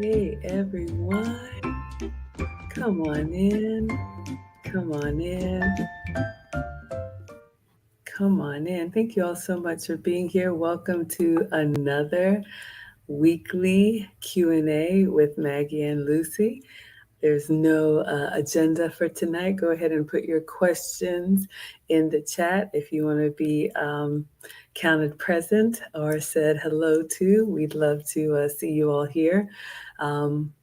Hey everyone, come on in, come on in, come on in. Thank you all so much for being here. Welcome to another weekly Q&A with Maggie and Lucy. There's no agenda for tonight. Go ahead and put your questions in the chat if you want to be counted present or said hello to. We'd love to see you all here. Um,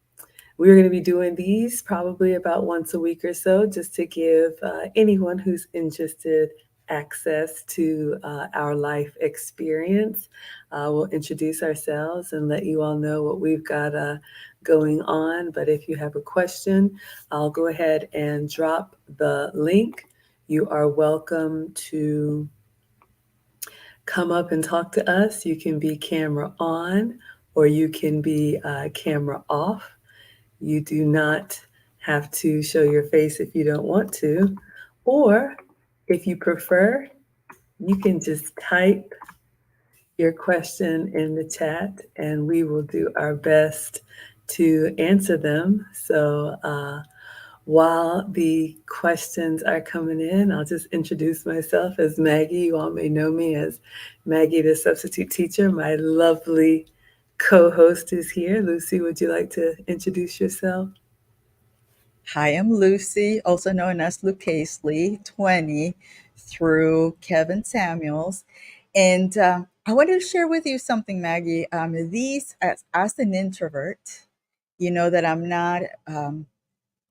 We're going to be doing these probably about once a week or so, just to give anyone who's interested access to our life experience. We'll introduce ourselves and let you all know what we've got going on. But if you have a question, I'll go ahead and drop the link. You are welcome to come up and talk to us. You can be camera on or you can be camera off. You do not have to show your face if you don't want to. Or if you prefer, you can just type your question in the chat and we will do our best to answer them. So while the questions are coming in, I'll just introduce myself as Maggie. You all may know me as Maggie, the substitute teacher. My lovely co-host is here. Lucy, would you like to introduce yourself? Hi, I'm Lucy, also known as Lucasely 20 through Kevin Samuels. And I wanted to share with you something, Maggie. As an introvert, you know that I'm not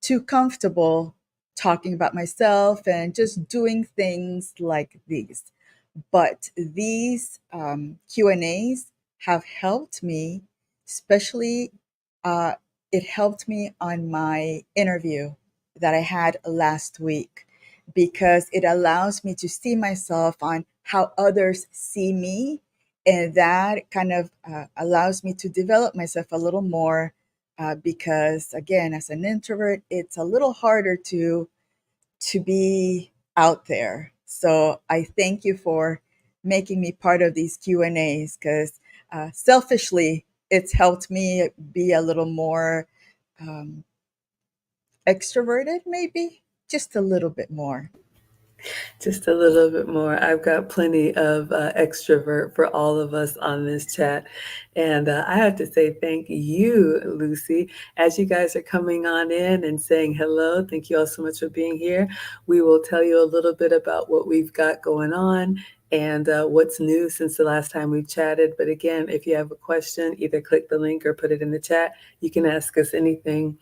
too comfortable talking about myself and just doing things like these. But these Q&As have helped me, especially uh, it helped me on my interview that I had last week because it allows me to see myself on how others see me. And that kind of allows me to develop myself a little more because, again, as an introvert, it's a little harder to be out there. So I thank you for making me part of these Q&As because selfishly, it's helped me be a little more um, extroverted, maybe just a little bit more. Just a little bit more. I've got plenty of extrovert for all of us on this chat. And I have to say thank you, Lucy. As you guys are coming on in and saying hello, thank you all so much for being here. We will tell you a little bit about what we've got going on and what's new since the last time we've chatted. But again, if you have a question, either click the link or put it in the chat. You can ask us anything.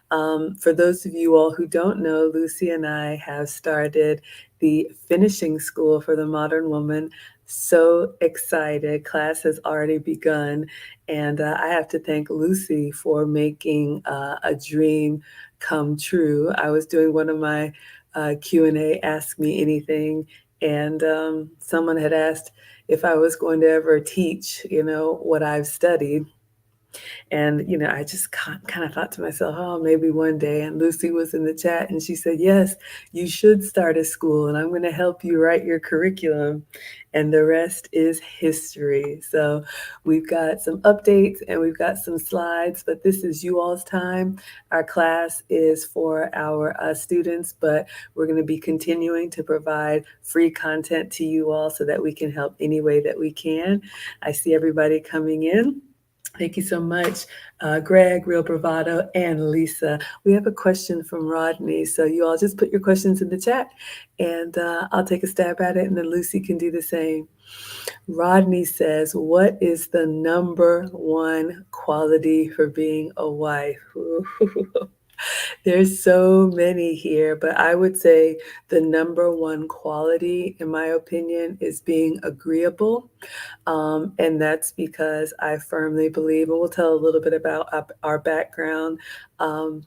For those of you all who don't know, Lucy and I have started the finishing school for the modern woman. So excited. Class has already begun. And I have to thank Lucy for making a dream come true. I was doing one of my Q&A, Ask Me Anything, and someone had asked if I was going to ever teach, what I've studied. And, I just kind of thought to myself, oh, maybe one day. And Lucy was in the chat and she said, yes, you should start a school and I'm going to help you write your curriculum. And the rest is history. So we've got some updates and we've got some slides, but this is you all's time. Our class is for our students, but we're going to be continuing to provide free content to you all so that we can help any way that we can. I see everybody coming in. Thank you so much, Greg, Real Bravado, and Lisa. We have a question from Rodney, so you all just put your questions in the chat, and I'll take a stab at it, and then Lucy can do the same. Rodney says, what is the number one quality for being a wife? There's so many here, but I would say the number one quality, in my opinion, is being agreeable. And that's because I firmly believe, and we'll tell a little bit about our background. Um,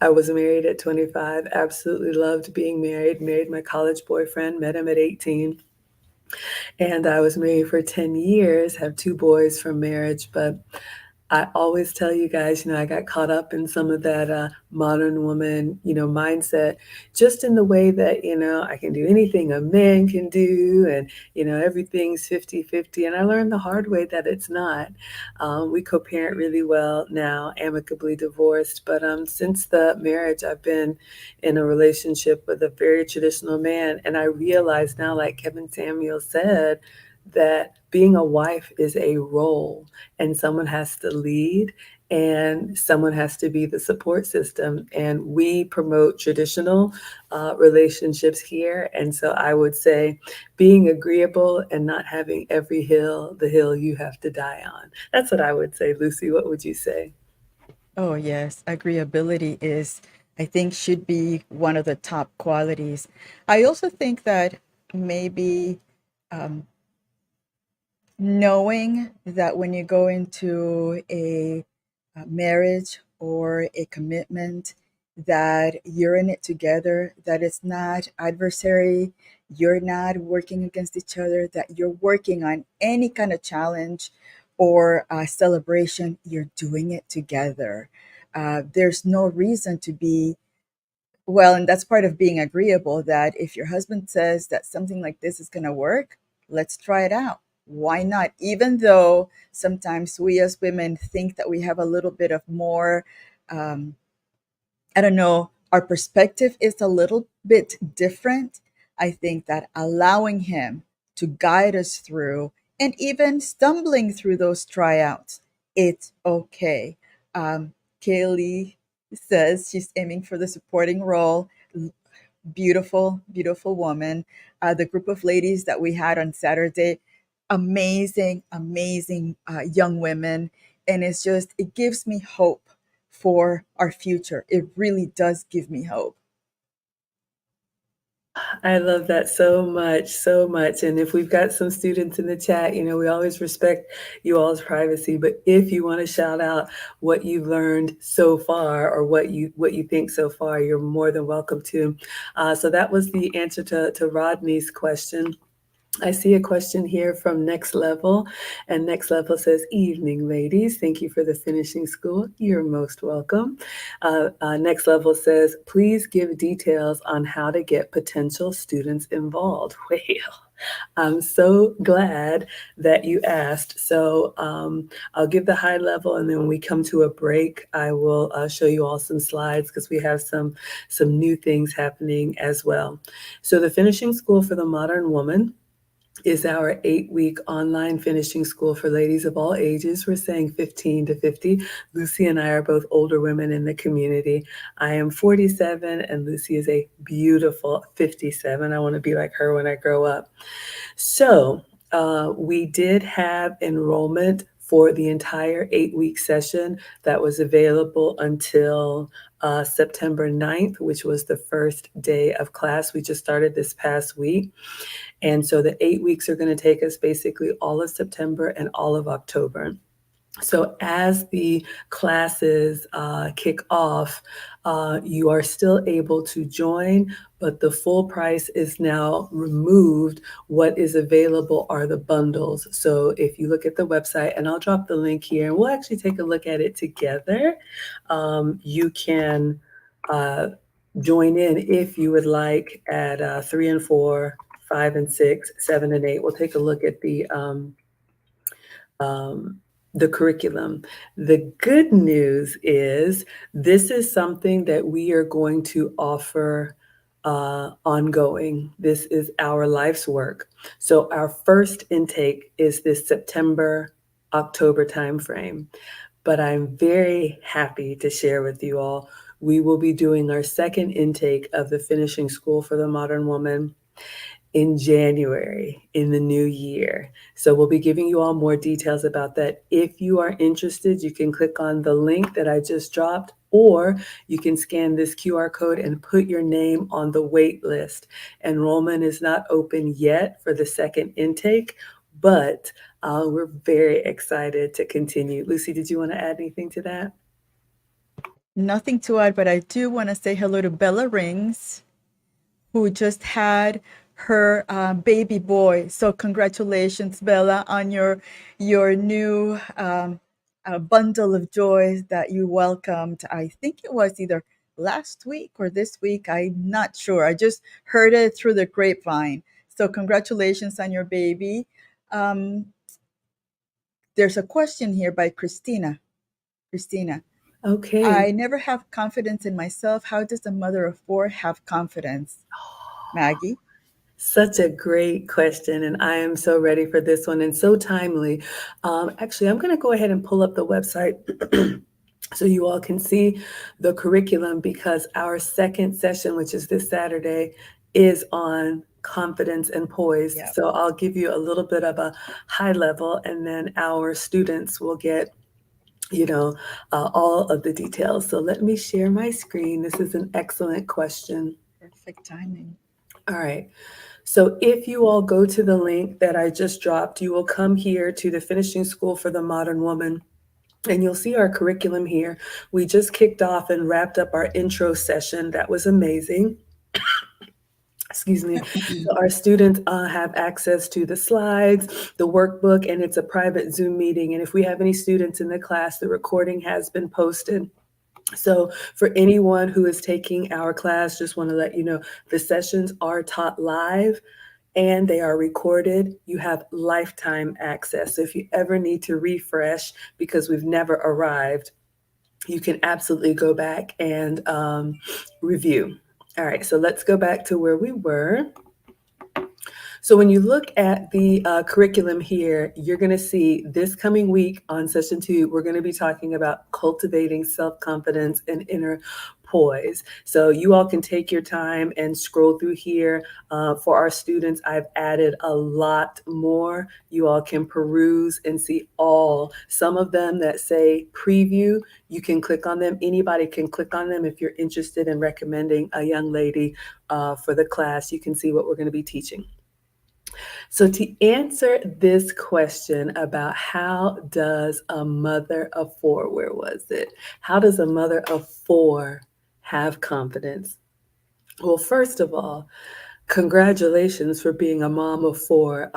I was married at 25, absolutely loved being married my college boyfriend, met him at 18. And I was married for 10 years, have two boys from marriage, but I always tell you guys, I got caught up in some of that modern woman, mindset, just in the way that, I can do anything a man can do, and, everything's 50-50. And I learned the hard way that it's not. We co parent really well now, amicably divorced. But since the marriage, I've been in a relationship with a very traditional man. And I realize now, like Kevin Samuel said, that being a wife is a role, and someone has to lead and someone has to be the support system. And we promote traditional relationships here. And so I would say being agreeable and not having every hill the hill you have to die on. That's what I would say. Lucy, what would you say? Oh, yes. Agreeability is, I think, should be one of the top qualities. I also think that maybe um, knowing that when you go into a marriage or a commitment, that you're in it together, that it's not adversary, you're not working against each other, that you're working on any kind of challenge or celebration, you're doing it together. There's no reason to be, well, and that's part of being agreeable, that if your husband says that something like this is going to work, let's try it out. Why not? Even though sometimes we as women think that we have a little bit of more, um, I don't know, our perspective is a little bit different. I think that allowing him to guide us through and even stumbling through those tryouts, it's okay. Um, Kaylee says she's aiming for the supporting role. Beautiful, beautiful woman. The group of ladies that we had on Saturday, amazing, amazing young women. And it's just, it gives me hope for our future. It really does give me hope. I love that so much, so much. And if we've got some students in the chat, we always respect you all's privacy. But if you want to shout out what you've learned so far, or what you think so far, you're more than welcome to. So that was the answer to Rodney's question. I see a question here from Next Level, and Next Level says, "Evening, ladies. Thank you for the finishing school. You're most welcome." Next Level says, "Please give details on how to get potential students involved." Well, I'm so glad that you asked. So I'll give the high level, and then when we come to a break, I will show you all some slides, because we have some new things happening as well. So the finishing school for the modern woman is our 8-week online finishing school for ladies of all ages. We're saying 15 to 50. Lucy and I are both older women in the community. I am 47 and Lucy is a beautiful 57. I want to be like her when I grow up. So we did have enrollment for the entire 8-week session that was available until September 9th, which was the first day of class. We just started this past week. And so the 8 weeks are going to take us basically all of September and all of October. So as the classes kick off, you are still able to join, but the full price is now removed. What is available are the bundles. So if you look at the website, and I'll drop the link here, and we'll actually take a look at it together, you can uh, join in if you would like at 3 and 4, 5 and 6, 7 and 8. We'll take a look at um, the curriculum. The good news is this is something that we are going to offer ongoing. This is our life's work. So our first intake is this September, October timeframe. But I'm very happy to share with you all, we will be doing our second intake of the finishing school for the modern woman in January, in the new year. So we'll be giving you all more details about that. If you are interested, you can click on the link that I just dropped, or you can scan this QR code and put your name on the wait list. Enrollment is not open yet for the second intake, but we're very excited to continue. Lucy, did you want to add anything to that? Nothing to add, but I do want to say hello to Bella Rings, who just had her baby boy. So congratulations, Bella, on your new a bundle of joy that you welcomed. I think it was either last week or this week. I'm not sure. I just heard it through the grapevine. So, congratulations on your baby. Um, there's a question here by Christina. Christina, Okay. I never have confidence in myself. How does a mother of four have confidence? Maggie? Such a great question, and I am so ready for this one and so timely. Actually, I'm going to go ahead and pull up the website so you all can see the curriculum because our second session, which is this Saturday, is on confidence and poise. Yep. So I'll give you a little bit of a high level, and then our students will get you know, all of the details. So let me share my screen. This is an excellent question. Perfect timing. All right. So if you all go to the link that I just dropped, you will come here to the Finishing School for the Modern Woman. And you'll see our curriculum here. We just kicked off and wrapped up our intro session. That was amazing. Excuse me. So our students have access to the slides, the workbook, and it's a private Zoom meeting. And if we have any students in the class, the recording has been posted. So for anyone who is taking our class, just want to let you know the sessions are taught live and they are recorded. You have lifetime access. So if you ever need to refresh because we've never arrived, you can absolutely go back and review. All right, so let's go back to where we were. So when you look at the curriculum here, you're going to see this coming week on session 2, we're going to be talking about cultivating self-confidence and inner poise. So you all can take your time and scroll through here. For our students, I've added a lot more. You all can peruse and see all. Some of them that say preview, you can click on them. Anybody can click on them if you're interested in recommending a young lady for the class. You can see what we're going to be teaching. So to answer this question about how does a mother of four, where was it? How does a mother of four have confidence? Well, first of all, congratulations for being a mom of four.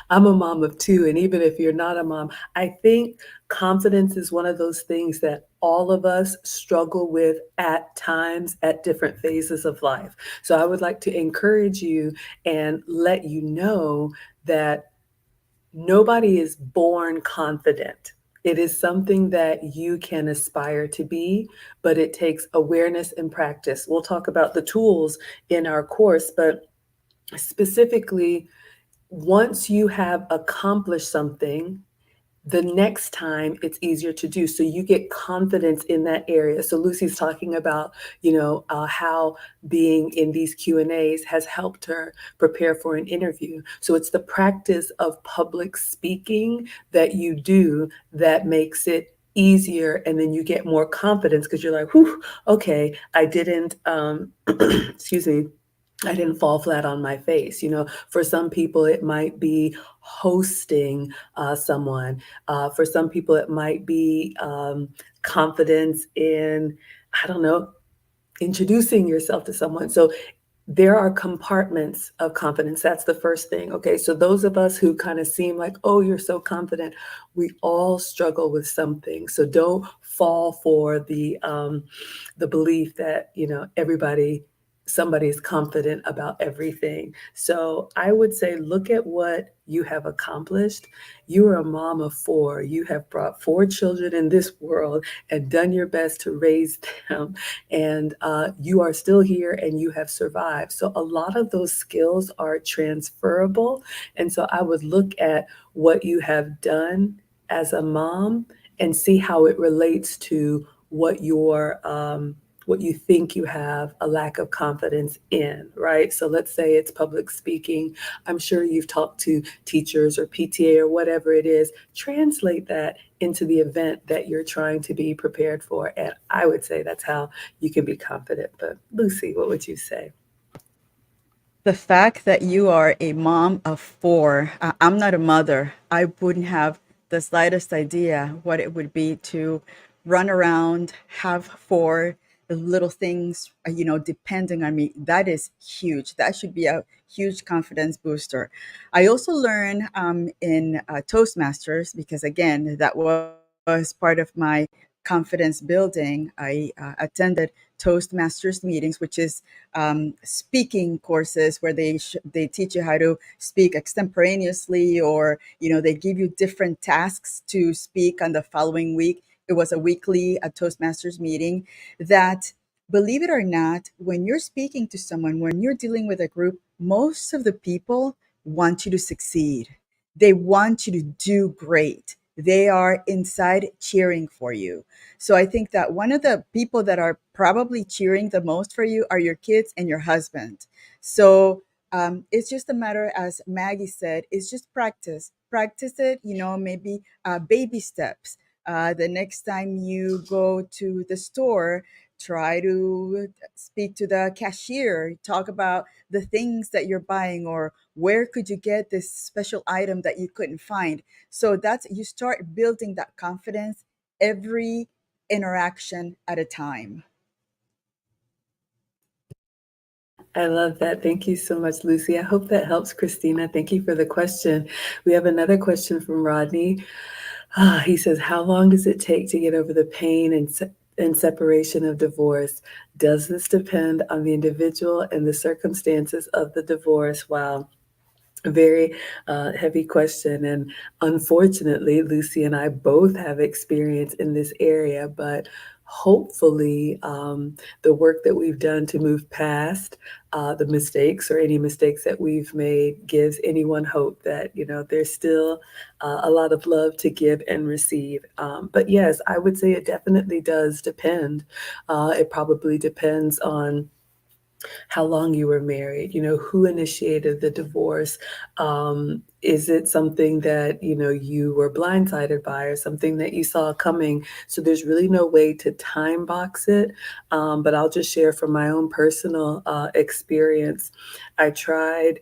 I'm a mom of two, and even if you're not a mom, I think confidence is one of those things that all of us struggle with at times at different phases of life. So I would like to encourage you and let you know that nobody is born confident. It is something that you can aspire to be, but it takes awareness and practice. We'll talk about the tools in our course, but specifically, once you have accomplished something, the next time it's easier to do. So you get confidence in that area. So Lucy's talking about, how being in these Q&As has helped her prepare for an interview. So it's the practice of public speaking that you do that makes it easier. And then you get more confidence because you're like, whew, okay, I didn't, excuse me, I didn't fall flat on my face. For some people, it might be hosting someone. For some people, it might be confidence in, I don't know, introducing yourself to someone. So there are compartments of confidence. That's the first thing. Okay. So those of us who kind of seem like, oh, you're so confident, we all struggle with something. So don't fall for the belief that, somebody is confident about everything. So I would say, look at what you have accomplished. You are a mom of four. You have brought four children in this world and done your best to raise them and you are still here and you have survived. So a lot of those skills are transferable. And so I would look at what you have done as a mom and see how it relates to what you think you have a lack of confidence in, right? So let's say it's public speaking. I'm sure you've talked to teachers or PTA or whatever it is. Translate that into the event that you're trying to be prepared for. And I would say that's how you can be confident. But Lucy, what would you say? The fact that you are a mom of four, I'm not a mother. I wouldn't have the slightest idea what it would be to run around, have four little things, depending on me. That is huge. That should be a huge confidence booster. I also learned in Toastmasters, because again, that was as part of my confidence building, I attended Toastmasters meetings, which is speaking courses where they teach you how to speak extemporaneously, or they give you different tasks to speak on the following week. It was a weekly Toastmasters meeting that, believe it or not, when you're speaking to someone, when you're dealing with a group, most of the people want you to succeed. They want you to do great. They are inside cheering for you. So I think that one of the people that are probably cheering the most for you are your kids and your husband. So it's just a matter, as Maggie said, it's just practice. Practice it, maybe baby steps. The next time you go to the store, try to speak to the cashier, talk about the things that you're buying, or where could you get this special item that you couldn't find. So that's, you start building that confidence every interaction at a time. I love that. Thank you so much, Lucy. I hope that helps, Christina. Thank you for the question. We have another question from Rodney. He says, how long does it take to get over the pain and separation of divorce? Does this depend on the individual and the circumstances of the divorce? Wow. A very heavy question. And unfortunately, Lucy and I both have experience in this area, but hopefully, the work that we've done to move past the mistakes or any mistakes that we've made gives anyone hope that, there's still a lot of love to give and receive. But yes, I would say it definitely does depend. It probably depends on how long you were married, who initiated the divorce. Is it something that, you were blindsided by, or something that you saw coming? So there's really no way to time box it. But I'll just share from my own personal experience. I tried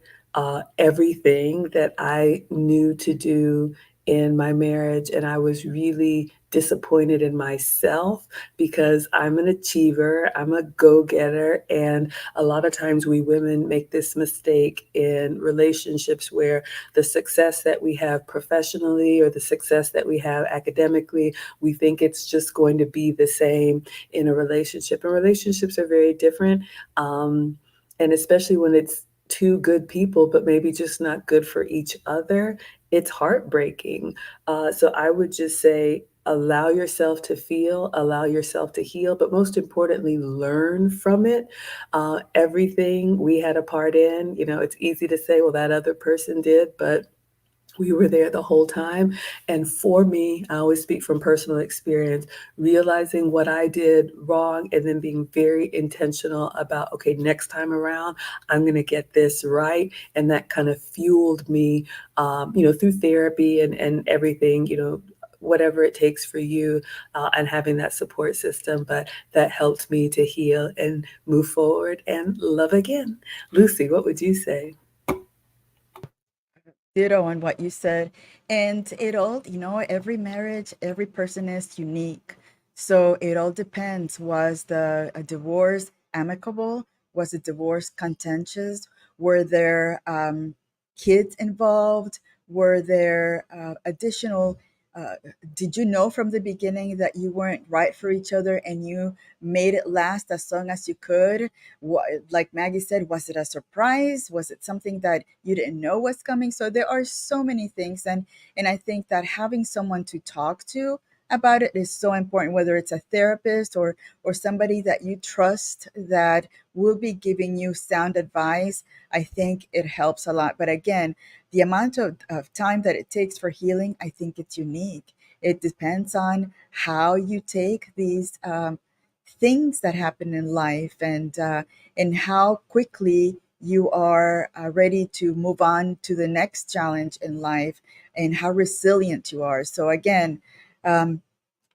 everything that I knew to do in my marriage, and I was really disappointed in myself because I'm an achiever, I'm a go-getter, and a lot of times we women make this mistake in relationships where the success that we have professionally or the success that we have academically, we think it's just going to be the same in a relationship. And relationships are very different. And especially when it's two good people, but maybe just not good for each other, it's heartbreaking. So I would just say, allow yourself to feel, allow yourself to heal, but most importantly, learn from it. Everything we had a part in, it's easy to say, well, that other person did, but we were there the whole time. And for me, I always speak from personal experience, realizing what I did wrong and then being very intentional about, okay, next time around, I'm going to get this right. And that kind of fueled me, through therapy and everything, whatever it takes for you, and having that support system. But that helped me to heal and move forward and love again. Lucy, what would you say? Ditto on what you said. And it all, every marriage, every person is unique. So it all depends. Was the a divorce amicable? Was the divorce contentious? Were there kids involved? Were there additional? Uh, did you know from the beginning that you weren't right for each other and you made it last as long as you could? Like Maggie said, was it a surprise? Was it something that you didn't know was coming? So there are so many things, and I think that having someone to talk to about it is so important, whether it's a therapist or somebody that you trust that will be giving you sound advice. I think it helps a lot. But again, the amount of time that it takes for healing, I think it's unique. It depends on how you take these things that happen in life, and how quickly you are ready to move on to the next challenge in life, and how resilient you are. So again, um,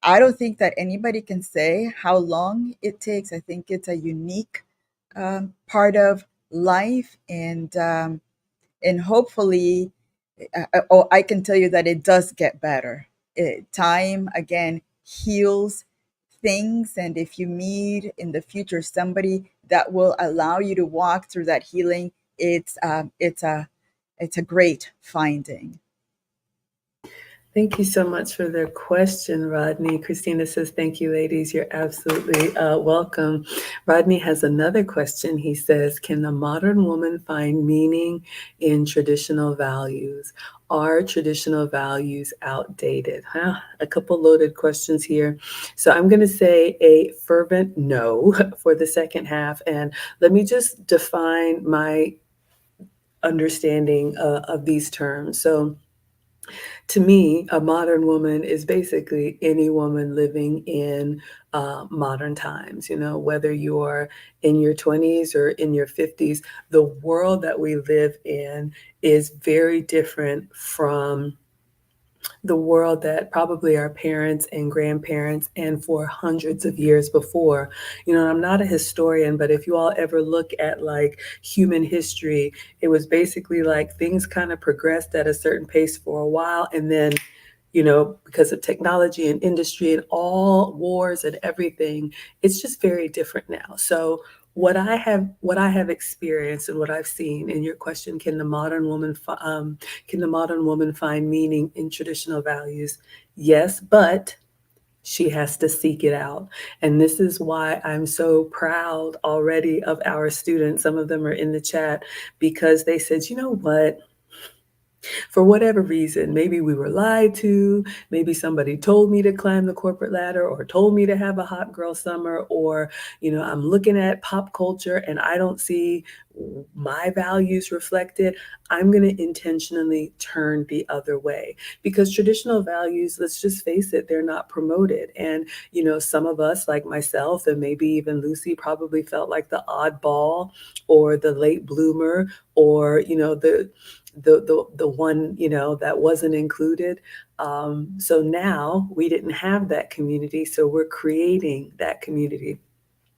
I don't think that anybody can say how long it takes. I think it's a unique part of life, and hopefully, oh, I can tell you that it does get better. Time again heals things, and if you meet in the future somebody that will allow you to walk through that healing, it's a great finding. Thank you so much for the question, Rodney. Christina says, thank you, ladies. You're absolutely welcome. Rodney has another question. He says, can the modern woman find meaning in traditional values? Are traditional values outdated? Huh? A couple loaded questions here. So I'm going to say a fervent no for the second half. And let me just define my understanding of these terms. So, to me, a modern woman is basically any woman living in modern times. You know, whether you're in your 20s or in your 50s, the world that we live in is very different from the world that probably our parents and grandparents and for hundreds of years before. You know, I'm not a historian, but if you all ever look at like human history, it was basically like things kind of progressed at a certain pace for a while, and then, you know, because of technology and industry and all wars and everything, it's just very different now. So what I have experienced and what I've seen in your question, can the modern woman find meaning in traditional values? Yes, but she has to seek it out. And this is why I'm so proud already of our students. Some of them are in the chat because they said, you know what? For whatever reason, maybe we were lied to, maybe somebody told me to climb the corporate ladder or told me to have a hot girl summer, or, you know, I'm looking at pop culture and I don't see my values reflected. I'm going to intentionally turn the other way because traditional values, let's just face it, they're not promoted. And, you know, some of us, like myself, and maybe even Lucy, probably felt like the oddball or the late bloomer, or, you know, the one, you know, that wasn't included. So now we didn't have that community, so we're creating that community.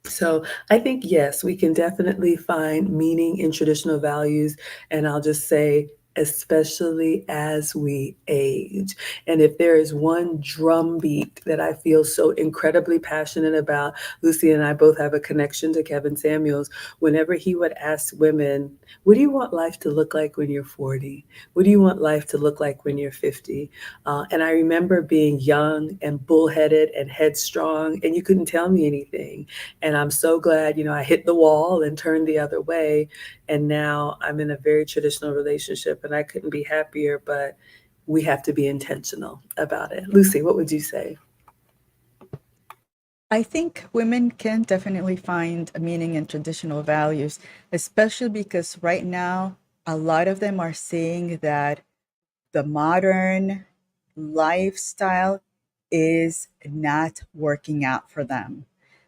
So I think, yes, we can definitely find meaning in traditional values. And I'll just say, especially as we age. And if there is one drumbeat that I feel so incredibly passionate about, Lucy and I both have a connection to Kevin Samuels. Whenever he would ask women, what do you want life to look like when you're 40? What do you want life to look like when you're 50? And I remember being young and bullheaded and headstrong, and you couldn't tell me anything. And I'm so glad, you know, I hit the wall and turned the other way. And now I'm in a very traditional relationship and I couldn't be happier, but we have to be intentional about it. Lucy, what would you say? I think women can definitely find a meaning in traditional values, especially because right now a lot of them are saying that the modern lifestyle is not working out for them.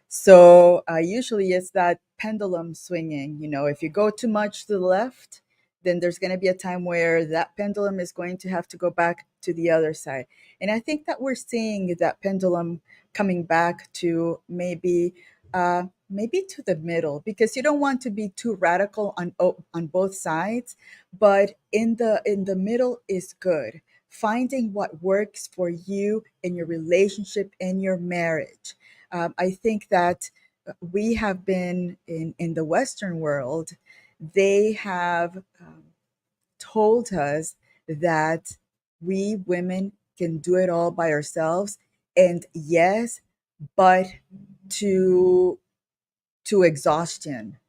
So usually it's that pendulum swinging. You know, if you go too much to the left, then there's going to be a time where that pendulum is going to have to go back to the other side. And I think that we're seeing that pendulum coming back to maybe to the middle, because you don't want to be too radical on both sides, but in the middle is good. Finding what works for you in your relationship, in your marriage. I think that we have been in the Western world, they have told us that we women can do it all by ourselves. And yes, but to exhaustion.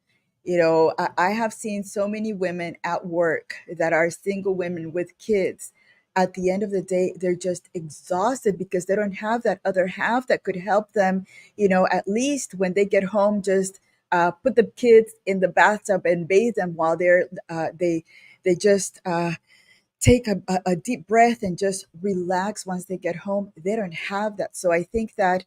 You know, I have seen so many women at work that are single women with kids. At the end of the day, they're just exhausted because they don't have that other half that could help them, at least when they get home, just put the kids in the bathtub and bathe them while they just take a deep breath and just relax once they get home. They don't have that. So I think that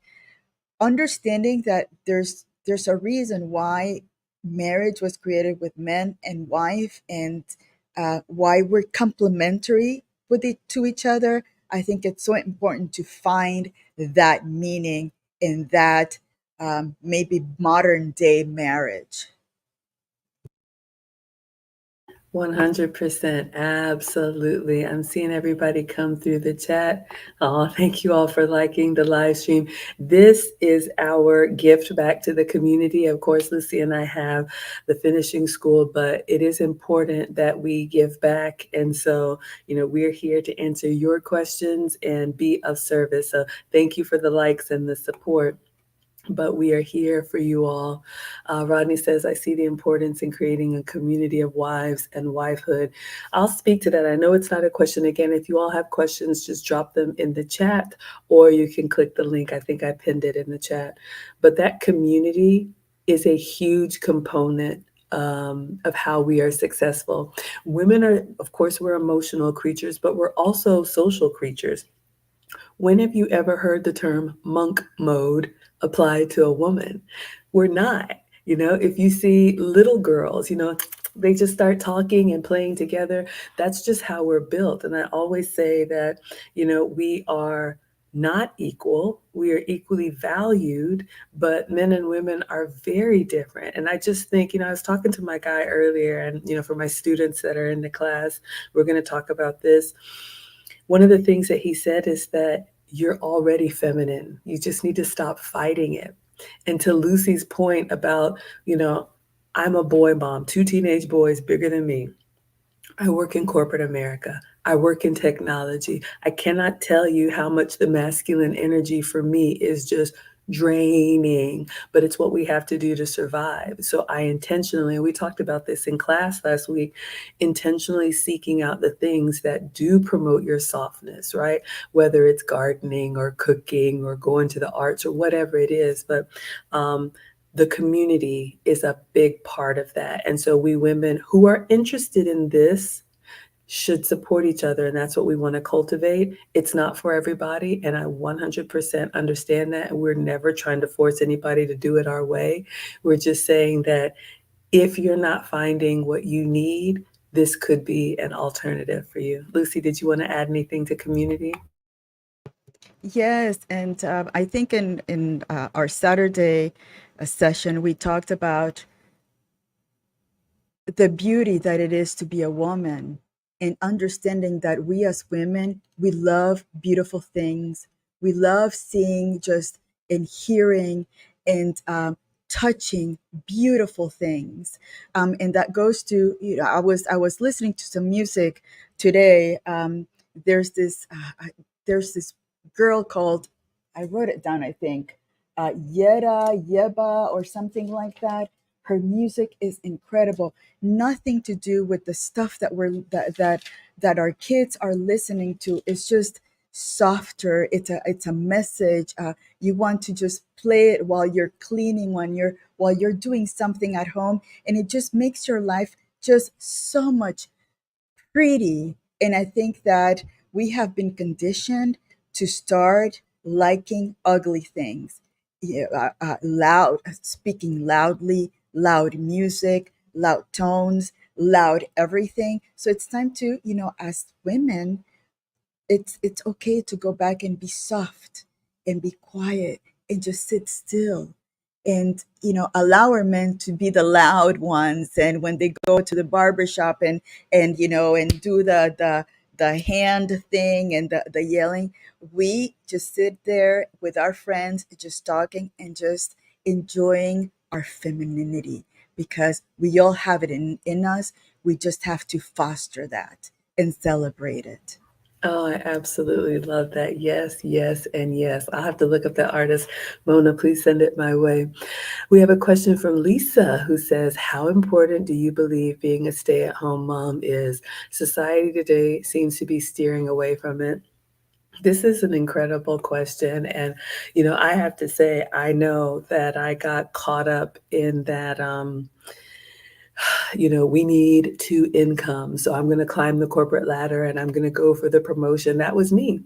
understanding that there's a reason why marriage was created with man and wife, and why we're complementary to each other. I think it's so important to find that meaning in that, maybe modern day marriage. 100%. Absolutely. I'm seeing everybody come through the chat. Oh, thank you all for liking the live stream. This is our gift back to the community. Of course, Lucy and I have the finishing school, but it is important that we give back. And so, we're here to answer your questions and be of service. So thank you for the likes and the support, but we are here for you all. Rodney says, I see the importance in creating a community of wives and wifehood. I'll speak to that. I know it's not a question. Again, if you all have questions, just drop them in the chat, or you can click the link. I think I pinned it in the chat. But that community is a huge component of how we are successful. Women are, of course, we're emotional creatures, but we're also social creatures. When have you ever heard the term monk mode applied to a woman? We're not. If you see little girls, they just start talking and playing together. That's just how we're built. And I always say that, we are not equal. We are equally valued, but men and women are very different. And I just think, I was talking to my guy earlier, and, for my students that are in the class, we're going to talk about this. One of the things that he said is that you're already feminine. You just need to stop fighting it. And to Lucy's point about, you know, I'm a boy mom, two teenage boys bigger than me. I work in corporate America. I work in technology. I cannot tell you how much the masculine energy for me is just draining, but it's what we have to do to survive. So I intentionally, we talked about this in class last week, intentionally seeking out the things that do promote your softness, right? Whether it's gardening or cooking or going to the arts or whatever it is. But the community is a big part of that. And so we women who are interested in this should support each other. And that's what we want to cultivate. It's not for everybody. And I 100% understand that. And we're never trying to force anybody to do it our way. We're just saying that if you're not finding what you need, this could be an alternative for you. Lucy, did you want to add anything to community? Yes, and I think in our Saturday session we talked about the beauty that it is to be a woman, and understanding that we as women, we love beautiful things. We love seeing just and hearing and touching beautiful things. And that goes to, I was listening to some music today. There's this there's this girl called, I wrote it down, I think, Yeba or something like that. Her music is incredible. Nothing to do with the stuff that our kids are listening to. It's just softer. It's a message. You want to just play it while you're cleaning, while you're doing something at home, and it just makes your life just so much pretty. And I think that we have been conditioned to start liking ugly things. Yeah, loud, speaking loudly, loud music, loud tones, loud everything. So it's time to, as women, it's okay to go back and be soft and be quiet and just sit still, and allow our men to be the loud ones, and when they go to the barber shop and do the hand thing and the yelling, we just sit there with our friends just talking and just enjoying our femininity, because we all have it in us. We just have to foster that and celebrate it. Oh, I absolutely love that. Yes, yes, and yes. I'll have to look up that artist. Mona, please send it my way. We have a question from Lisa who says, how important do you believe being a stay at home mom is? Society today seems to be steering away from it. This is an incredible question. And, I have to say, I know that I got caught up in that. We need two incomes. So I'm going to climb the corporate ladder and I'm going to go for the promotion. That was me.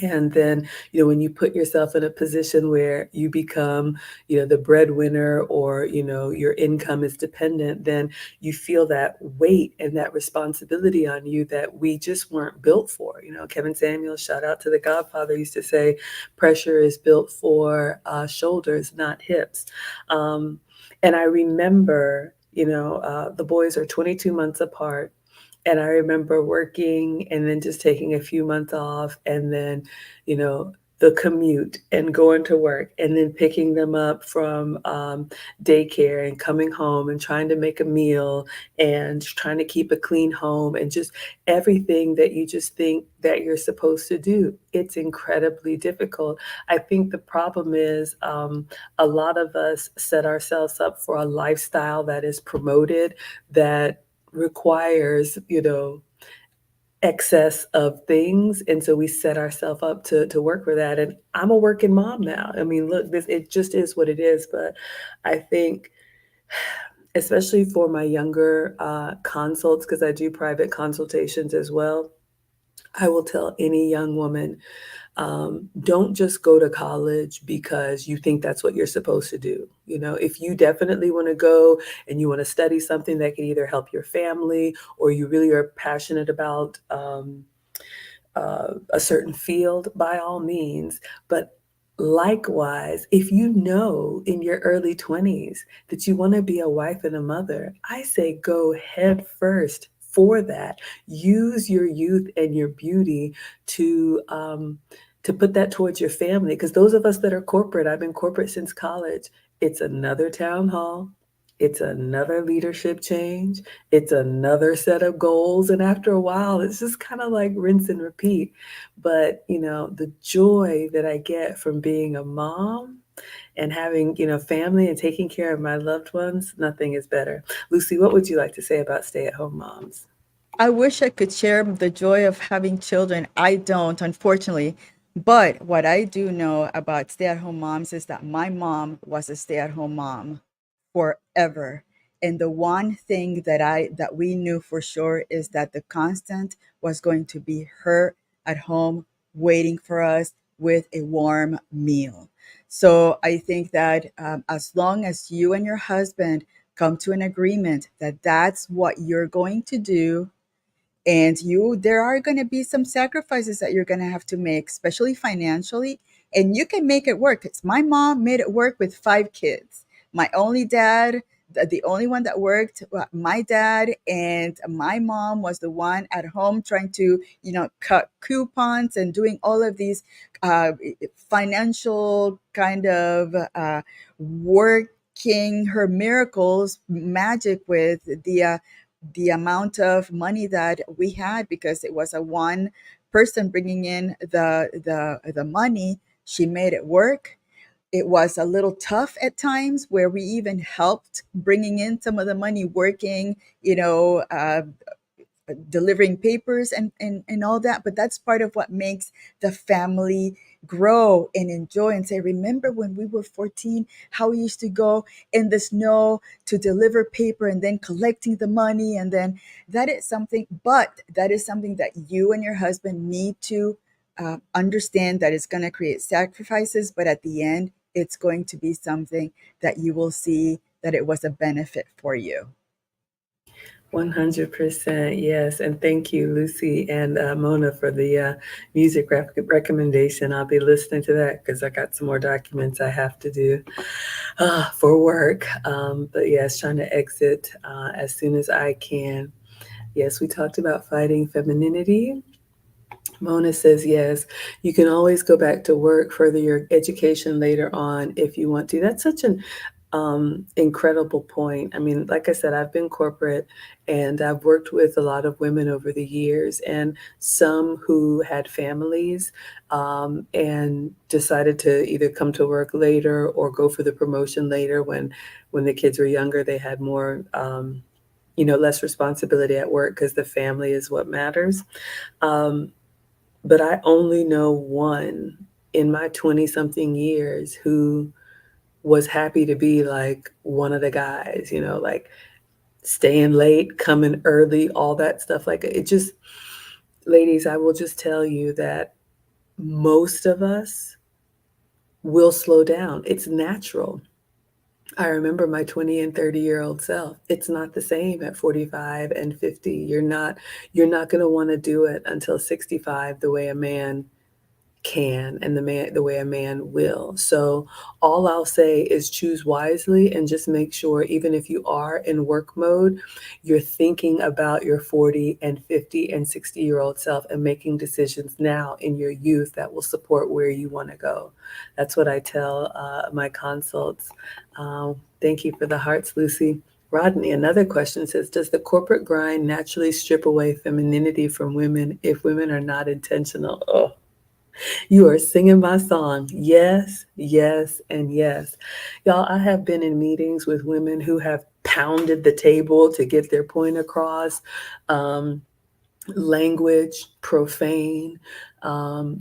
And then, when you put yourself in a position where you become, the breadwinner, or, your income is dependent, then you feel that weight and that responsibility on you that we just weren't built for. Kevin Samuels, shout out to the Godfather, used to say, pressure is built for shoulders, not hips. And I remember, the boys are 22 months apart. And I remember working and then just taking a few months off and then, you know, the commute and going to work and then picking them up from daycare and coming home and trying to make a meal and trying to keep a clean home and just everything that you just think that you're supposed to do. It's incredibly difficult. I think the problem is a lot of us set ourselves up for a lifestyle that is promoted that requires, excess of things, and so we set ourselves up to work for that, and I'm a working mom now. I mean, look, this it just is what it is, but I think especially for my younger, consults, because I do private consultations as well, I will tell any young woman, don't just go to college because you think that's what you're supposed to do. If you definitely want to go and you want to study something that can either help your family or you really are passionate about a certain field, by all means. But likewise, if you know in your early 20s that you want to be a wife and a mother, I say go head first for that. Use your youth and your beauty to um, to put that towards your family. Because those of us that are corporate, I've been corporate since college. It's another town hall. It's another leadership change. It's another set of goals. And after a while, it's just kind of like rinse and repeat. But, the joy that I get from being a mom and having, family and taking care of my loved ones, nothing is better. Lucy, what would you like to say about stay-at-home moms? I wish I could share the joy of having children. I don't, unfortunately. But what I do know about stay at home moms is that my mom was a stay at home mom forever. And the one thing that we knew for sure is that the constant was going to be her at home waiting for us with a warm meal. So I think that as long as you and your husband come to an agreement that that's what you're going to do, and there are going to be some sacrifices that you're going to have to make, especially financially, and you can make it work. It's my mom made it work with 5 kids. My only dad, the only one that worked, my dad and my mom was the one at home trying to cut coupons and doing all of these uh, financial kind of working her miracles magic with the amount of money that we had, because it was a one person bringing in the money. She made it work. It was a little tough at times where we even helped bringing in some of the money, working, delivering papers and all that. But that's part of what makes the family grow and enjoy and say, remember when we were 14, how we used to go in the snow to deliver paper and then collecting the money. And then that is something that you and your husband need to understand, that it's going to create sacrifices, but at the end, it's going to be something that you will see that it was a benefit for you. 100%, yes, and thank you, Lucy and Mona, for the music recommendation. I'll be listening to that because I got some more documents I have to do for work. But yes, trying to exit as soon as I can. Yes, we talked about fighting femininity. Mona says, yes, you can always go back to work, further your education later on if you want to. That's such an incredible point. I mean, like I said, I've been corporate and I've worked with a lot of women over the years, and some who had families and decided to either come to work later or go for the promotion later when the kids were younger. They had more, less responsibility at work because the family is what matters. Um, but I only know one in my 20 something years who was happy to be like one of the guys, like staying late, coming early, all that stuff. Like it just, ladies, I will just tell you that most of us will slow down. It's natural. I remember my 20 and 30-year-old self. It's not the same at 45 and 50. You're not going to want to do it until 65 the way a man can and the way a man will. So all I'll say is choose wisely and just make sure even if you are in work mode, you're thinking about your 40 and 50 and 60-year-old self and making decisions now in your youth that will support where you want to go. That's what I tell my consults. Thank you for the hearts, Lucy. Rodney, another question says, does the corporate grind naturally strip away femininity from women if women are not intentional? Oh, you are singing my song. Yes, yes, and yes. Y'all, I have been in meetings with women who have pounded the table to get their point across. Um, Language, profane,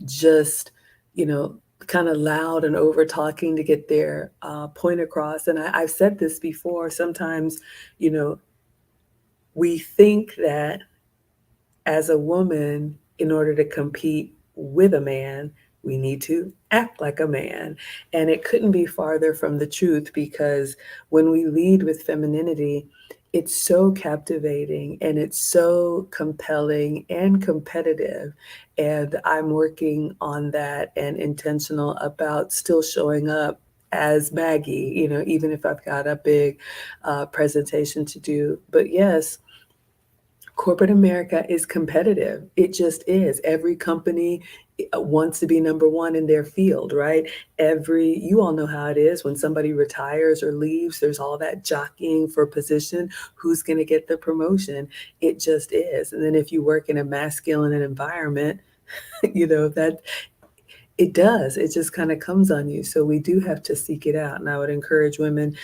just, you know, kind of loud and over talking to get their point across. And I've said this before. Sometimes, you know, we think that as a woman, in order to compete with a man, we need to act like a man. And it couldn't be farther from the truth because when we lead with femininity, it's so captivating and it's so compelling and competitive. And I'm working on that and intentional about still showing up as Maggie, even if I've got a big presentation to do. But yes, corporate America is competitive. It just is. Every company wants to be number one in their field, right? You all know how it is when somebody retires or leaves, there's all that jockeying for position. Who's going to get the promotion? It just is. And then if you work in a masculine environment, that it does. It just kind of comes on you. So we do have to seek it out. And I would encourage women,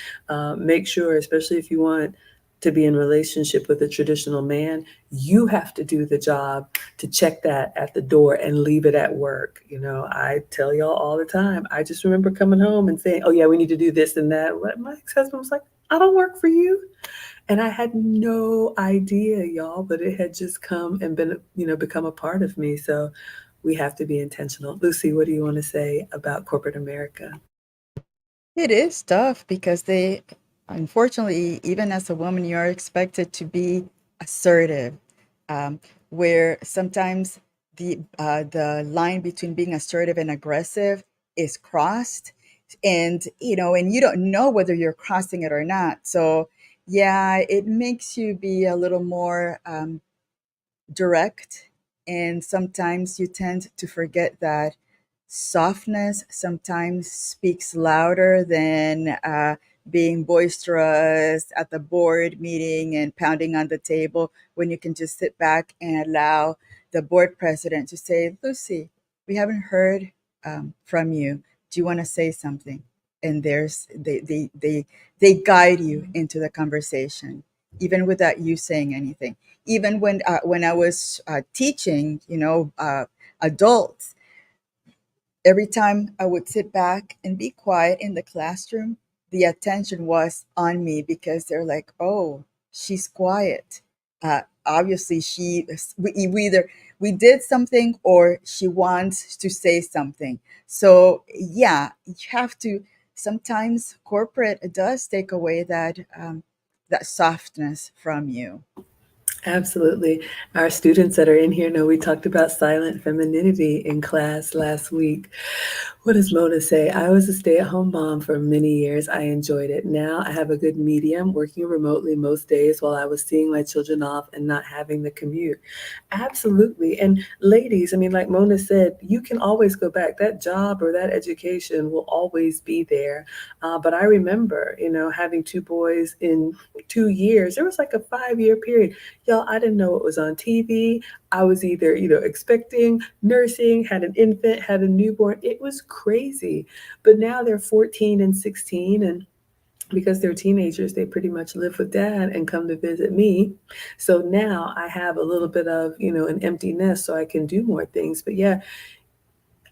make sure, especially if you want to be in relationship with a traditional man, you have to do the job to check that at the door and leave it at work. I tell y'all all the time. I just remember coming home and saying, "Oh yeah, we need to do this and that." My ex-husband was like, "I don't work for you." And I had no idea, y'all, but it had just come and become a part of me. So we have to be intentional. Lucy, what do you want to say about corporate America? It is tough because unfortunately, even as a woman, you are expected to be assertive, um, where sometimes the line between being assertive and aggressive is crossed, and you don't know whether you're crossing it or not. So, yeah, it makes you be a little more direct, and sometimes you tend to forget that softness sometimes speaks louder than being boisterous at the board meeting and pounding on the table, when you can just sit back and allow the board president to say, "Lucy, we haven't heard from you. Do you want to say something?" And they guide you into the conversation, even without you saying anything. Even when I was teaching, adults, every time I would sit back and be quiet in the classroom, the attention was on me because they're like, "Oh, she's quiet. Obviously, we did something, or she wants to say something." So yeah, you have to. Sometimes corporate does take away that softness from you. Absolutely. Our students that are in here know we talked about silent femininity in class last week. What does Mona say? I was a stay at home mom for many years. I enjoyed it. Now I have a good medium, working remotely most days while I was seeing my children off and not having the commute. Absolutely. And ladies, I mean, like Mona said, you can always go back. That job or that education will always be there. But I remember, having two boys in 2 years. There was like a 5-year period. Y'all, I didn't know what was on TV. I was either, expecting, nursing, had an infant, had a newborn. It was crazy. But now they're 14 and 16, and because they're teenagers, they pretty much live with dad and come to visit me. So now I have a little bit of, an empty nest so I can do more things. But yeah,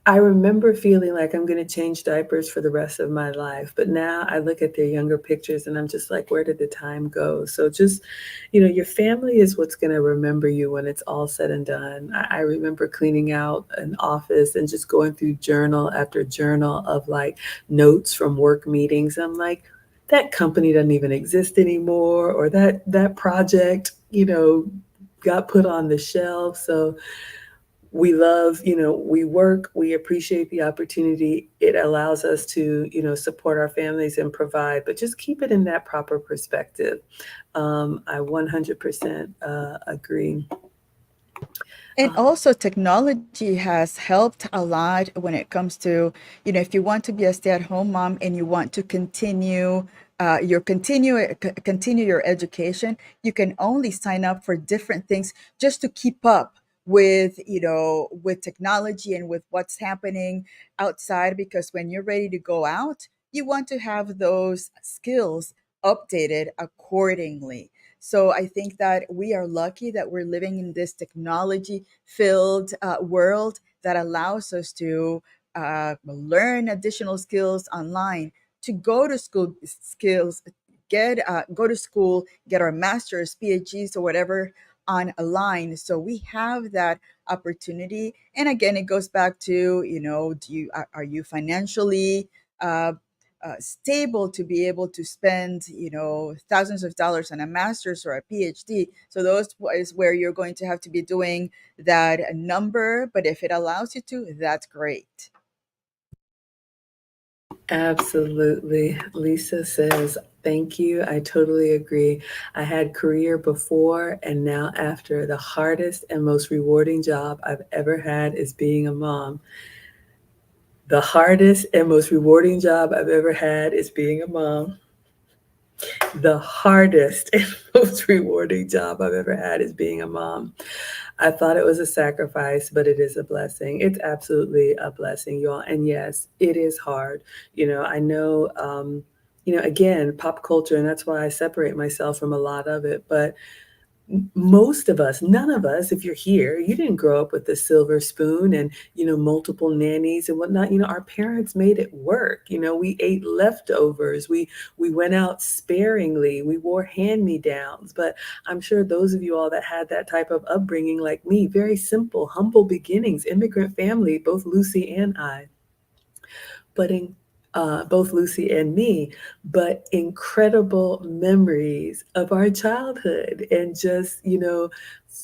I remember feeling like I'm going to change diapers for the rest of my life. But now I look at their younger pictures and I'm just like, where did the time go? So just, your family is what's going to remember you when it's all said and done. I remember cleaning out an office and just going through journal after journal of like notes from work meetings. I'm like, that company doesn't even exist anymore, or that project, got put on the shelf. So we love, we work, we appreciate the opportunity. It allows us to, support our families and provide, but just keep it in that proper perspective. I 100% agree. And also, technology has helped a lot when it comes to, if you want to be a stay-at-home mom and you want to continue your education, you can only sign up for different things just to keep up with, with technology and with what's happening outside. Because when you're ready to go out, you want to have those skills updated accordingly. So I think that we are lucky that we're living in this technology filled world that allows us to learn additional skills online, to go to school skills, go to school, get our masters, PhDs, or whatever online. So we have that opportunity. And again, it goes back to, are you financially uh, stable to be able to spend, thousands of dollars on a master's or a PhD? So those is where you're going to have to be doing that number. But if it allows you to, that's great. Absolutely. Lisa says, thank you. I totally agree. I had career before and now after. The hardest and most rewarding job I've ever had is being a mom. The hardest and most rewarding job I've ever had is being a mom. The hardest and most rewarding job I've ever had is being a mom. I thought it was a sacrifice, but it is a blessing. It's absolutely a blessing, y'all. And yes, it is hard. I know, again, pop culture, and that's why I separate myself from a lot of it. But most of us, none of us, if you're here, you didn't grow up with a silver spoon and, multiple nannies and whatnot. Our parents made it work. We ate leftovers. We went out sparingly. We wore hand-me-downs. But I'm sure those of you all that had that type of upbringing like me, very simple, humble beginnings, immigrant family, both Lucy and I, but in both Lucy and me, but incredible memories of our childhood and just,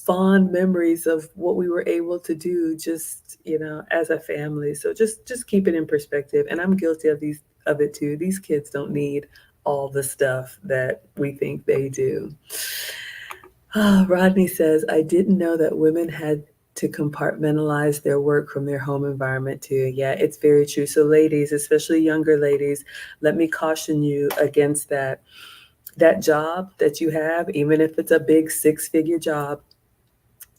fond memories of what we were able to do just, as a family. So just keep it in perspective. And I'm guilty of it too. These kids don't need all the stuff that we think they do. Rodney says, I didn't know that women had to compartmentalize their work from their home environment too. Yeah, it's very true. So, ladies, especially younger ladies, let me caution you against that. That job that you have, even if it's a big six-figure job,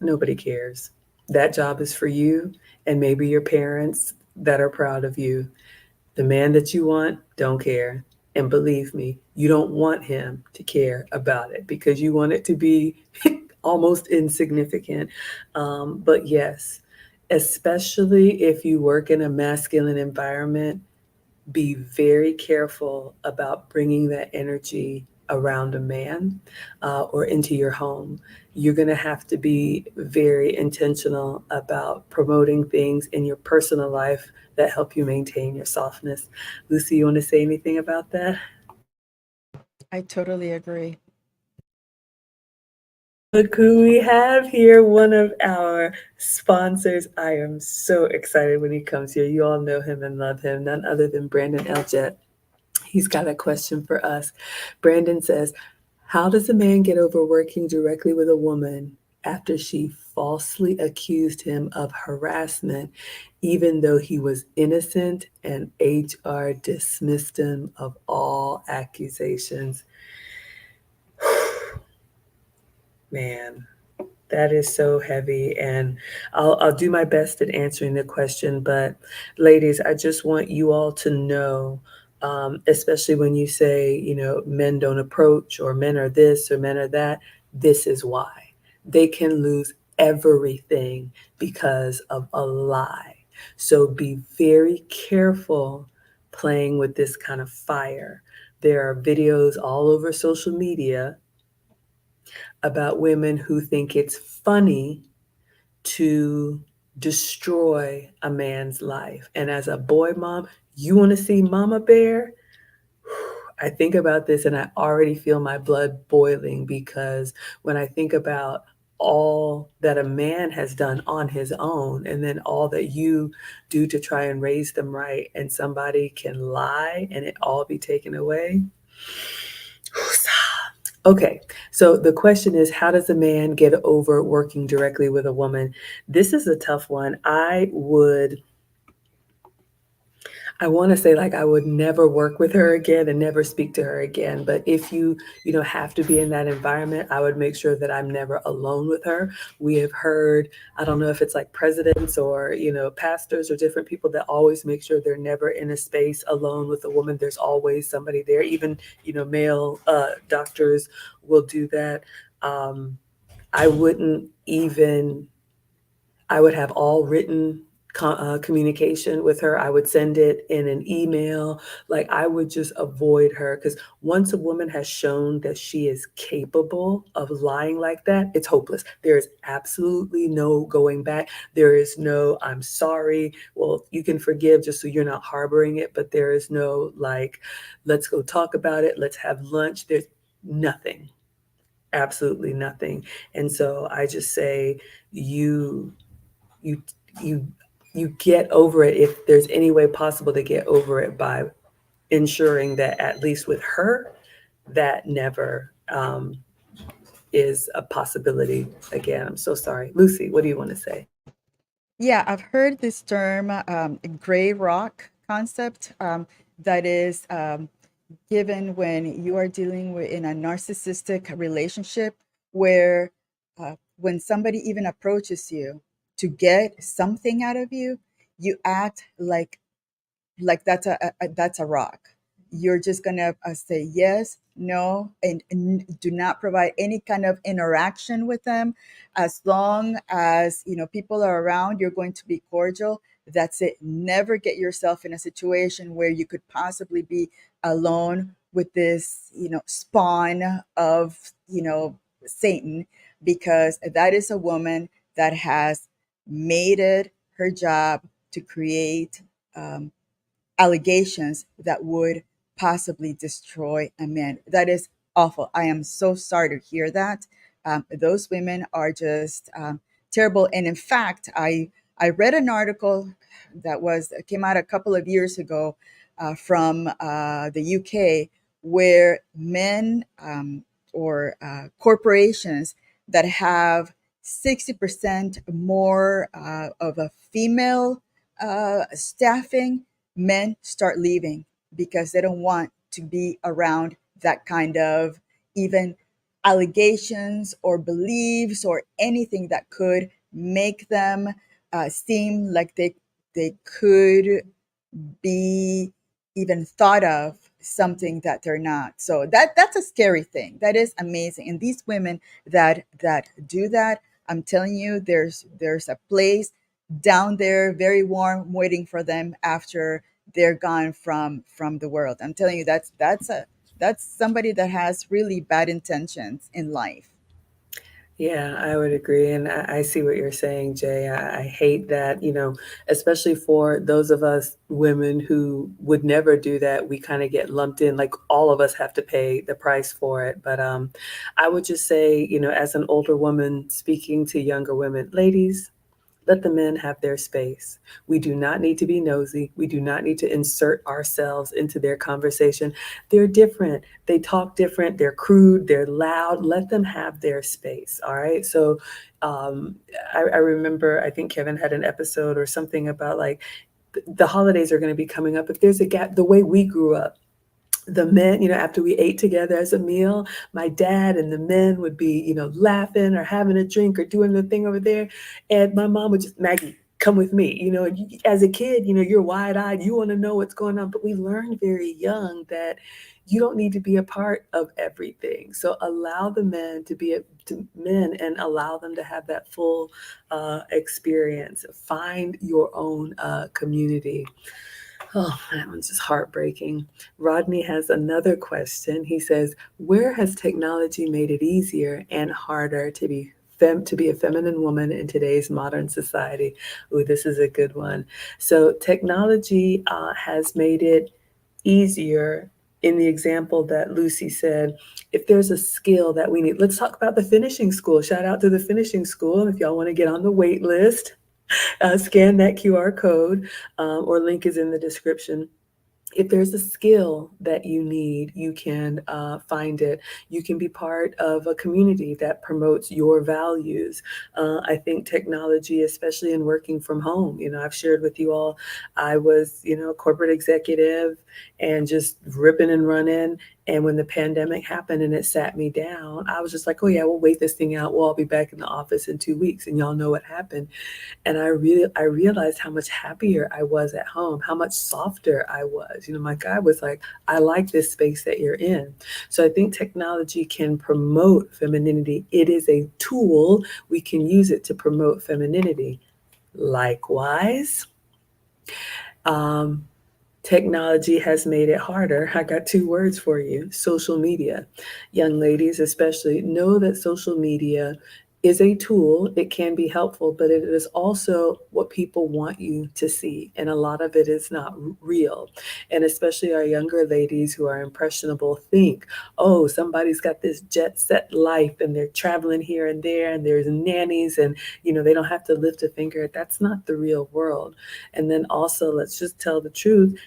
nobody cares. That job is for you and maybe your parents that are proud of you. The man that you want don't care. And believe me, you don't want him to care about it because you want it to be almost insignificant. But yes, especially if you work in a masculine environment, be very careful about bringing that energy around a man or into your home. You're going to have to be very intentional about promoting things in your personal life that help you maintain your softness. Lucy, you want to say anything about that? I totally agree. Look who we have here, one of our sponsors. I am so excited when he comes here. You all know him and love him, none other than Brandon Eljet. He's got a question for us. Brandon says, how does a man get over working directly with a woman after she falsely accused him of harassment, even though he was innocent and HR dismissed him of all accusations? Man, that is so heavy, and I'll do my best at answering the question. But ladies, I just want you all to know, especially when you say, men don't approach, or men are this, or men are that. This is why they can lose everything because of a lie. So be very careful playing with this kind of fire. There are videos all over social media about women who think it's funny to destroy a man's life. And as a boy mom, you want to see Mama Bear? I think about this and I already feel my blood boiling because when I think about all that a man has done on his own, and then all that you do to try and raise them right, and somebody can lie and it all be taken away. Okay, so the question is, how does a man get over working directly with a woman? This is a tough one. I want to say like I would never work with her again and never speak to her again. But if you have to be in that environment, I would make sure that I'm never alone with her. We have heard, I don't know if it's like presidents or, pastors or different people that always make sure they're never in a space alone with a woman. There's always somebody there. Even, male doctors will do that. Um, I wouldn't even I would have all written communication with her. I would send it in an email. Like I would just avoid her because once a woman has shown that she is capable of lying like that, it's hopeless. There is absolutely no going back. There is no, I'm sorry. Well, you can forgive just so you're not harboring it, but there is no like, let's go talk about it. Let's have lunch. There's nothing, absolutely nothing. And so I just say, you you you you get over it if there's any way possible to get over it by ensuring that at least with her that never is a possibility again. I'm so sorry, Lucy, what do you want to say? Yeah, I've heard this term, gray rock concept, that is given when you are dealing with in a narcissistic relationship where when somebody even approaches you to get something out of you, you act like that's a rock. You're just gonna say yes, no, and do not provide any kind of interaction with them. As long as people are around, you're going to be cordial. That's it. Never get yourself in a situation where you could possibly be alone with this spawn of Satan, because that is a woman that has made it her job to create allegations that would possibly destroy a man. That is awful. I am so sorry to hear that. Those women are just terrible. And in fact, I read an article that was came out a couple of years ago from the UK, where men or corporations that have 60% more of a female staffing, men start leaving because they don't want to be around that kind of even allegations or beliefs or anything that could make them seem like they could be even thought of something that they're not. So that's a scary thing. That is amazing. And these women that do that, I'm telling you, there's a place down there very warm waiting for them after they're gone from the world. I'm telling you, that's somebody that has really bad intentions in life. Yeah, I would agree. And I see what you're saying, Jay. I hate that, especially for those of us women who would never do that, we kind of get lumped in, like all of us have to pay the price for it. But I would just say, as an older woman speaking to younger women, ladies, let the men have their space. We do not need to be nosy. We do not need to insert ourselves into their conversation. They're different. They talk different. They're crude. They're loud. Let them have their space. All right. So um, I remember, I think Kevin had an episode or something about like the holidays are going to be coming up. If there's a gap, the way we grew up, the men, after we ate together as a meal, my dad and the men would be, laughing or having a drink or doing the thing over there. And my mom would just, Maggie, come with me. As a kid, you're wide eyed, you want to know what's going on. But we learned very young that you don't need to be a part of everything. So allow the men to be men and allow them to have that full experience. Find your own community. Oh, that one's just heartbreaking. Rodney has another question. He says, "Where has technology made it easier and harder to be a feminine woman in today's modern society?" Ooh, this is a good one. So technology has made it easier in the example that Lucy said, if there's a skill that we need, let's talk about the finishing school. Shout out to the finishing school. If y'all want to get on the wait list, scan that QR code, or link is in the description. If there's a skill that you need, you can find it. You can be part of a community that promotes your values. I think technology, especially in working from home, I've shared with you all, I was, a corporate executive and just ripping and running. And when the pandemic happened and it sat me down, I was just like, oh yeah, we'll wait this thing out. We'll all be back in the office in 2 weeks. And y'all know what happened. And I realized how much happier I was at home, how much softer I was. My guy was like, I like this space that you're in. So I think technology can promote femininity. It is a tool. We can use it to promote femininity. Likewise, um, technology has made it harder. I got two words for you: social media. Young ladies, especially, know that social media is a tool. It can be helpful, but it is also what people want you to see. And a lot of it is not real. And especially our younger ladies who are impressionable think, oh, somebody's got this jet set life and they're traveling here and there and there's nannies and, they don't have to lift a finger. That's not the real world. And then also, let's just tell the truth,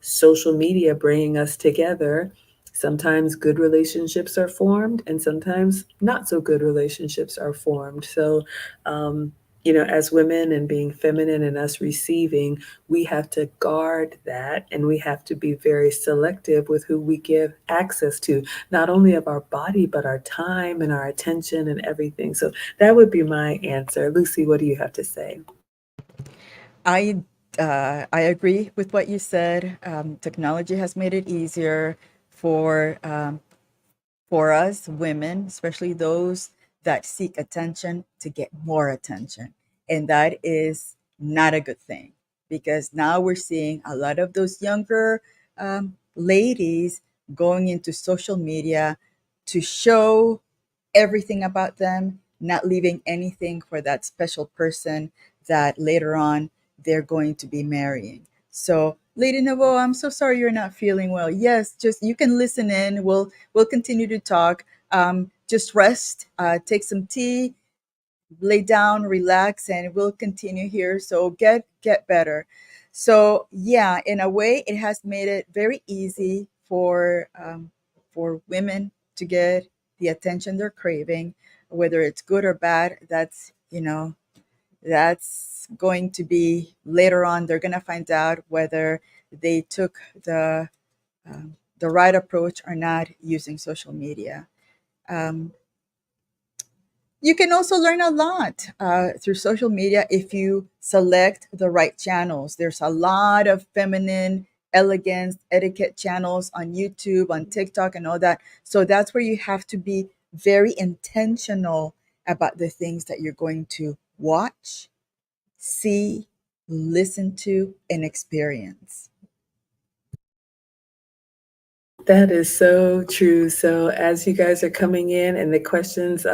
social media bringing us together. Sometimes good relationships are formed, and sometimes not so good relationships are formed. So, as women and being feminine and us receiving, we have to guard that and we have to be very selective with who we give access to, not only of our body, but our time and our attention and everything. So, that would be my answer. Lucy, what do you have to say? I agree with what you said. Technology has made it easier for for us women, especially those that seek attention, to get more attention, and that is not a good thing because now we're seeing a lot of those younger ladies going into social media to show everything about them, not leaving anything for that special person that later on they're going to be marrying. So, Lady Novo, I'm so sorry you're not feeling well. Yes, just you can listen in. We'll continue to talk. Just rest, take some tea, lay down, relax, and we'll continue here. So get better. So yeah, in a way, it has made it very easy for women to get the attention they're craving, whether it's good or bad. That's going to be later on. They're gonna find out whether they took the right approach or not using social media. Um, you can also learn a lot through social media if you select the right channels. There's a lot of feminine elegance, etiquette channels on YouTube, on TikTok, and all that. So that's where you have to be very intentional about the things that you're going to watch, see, listen to, and experience. That is so true. So as you guys are coming in and the questions,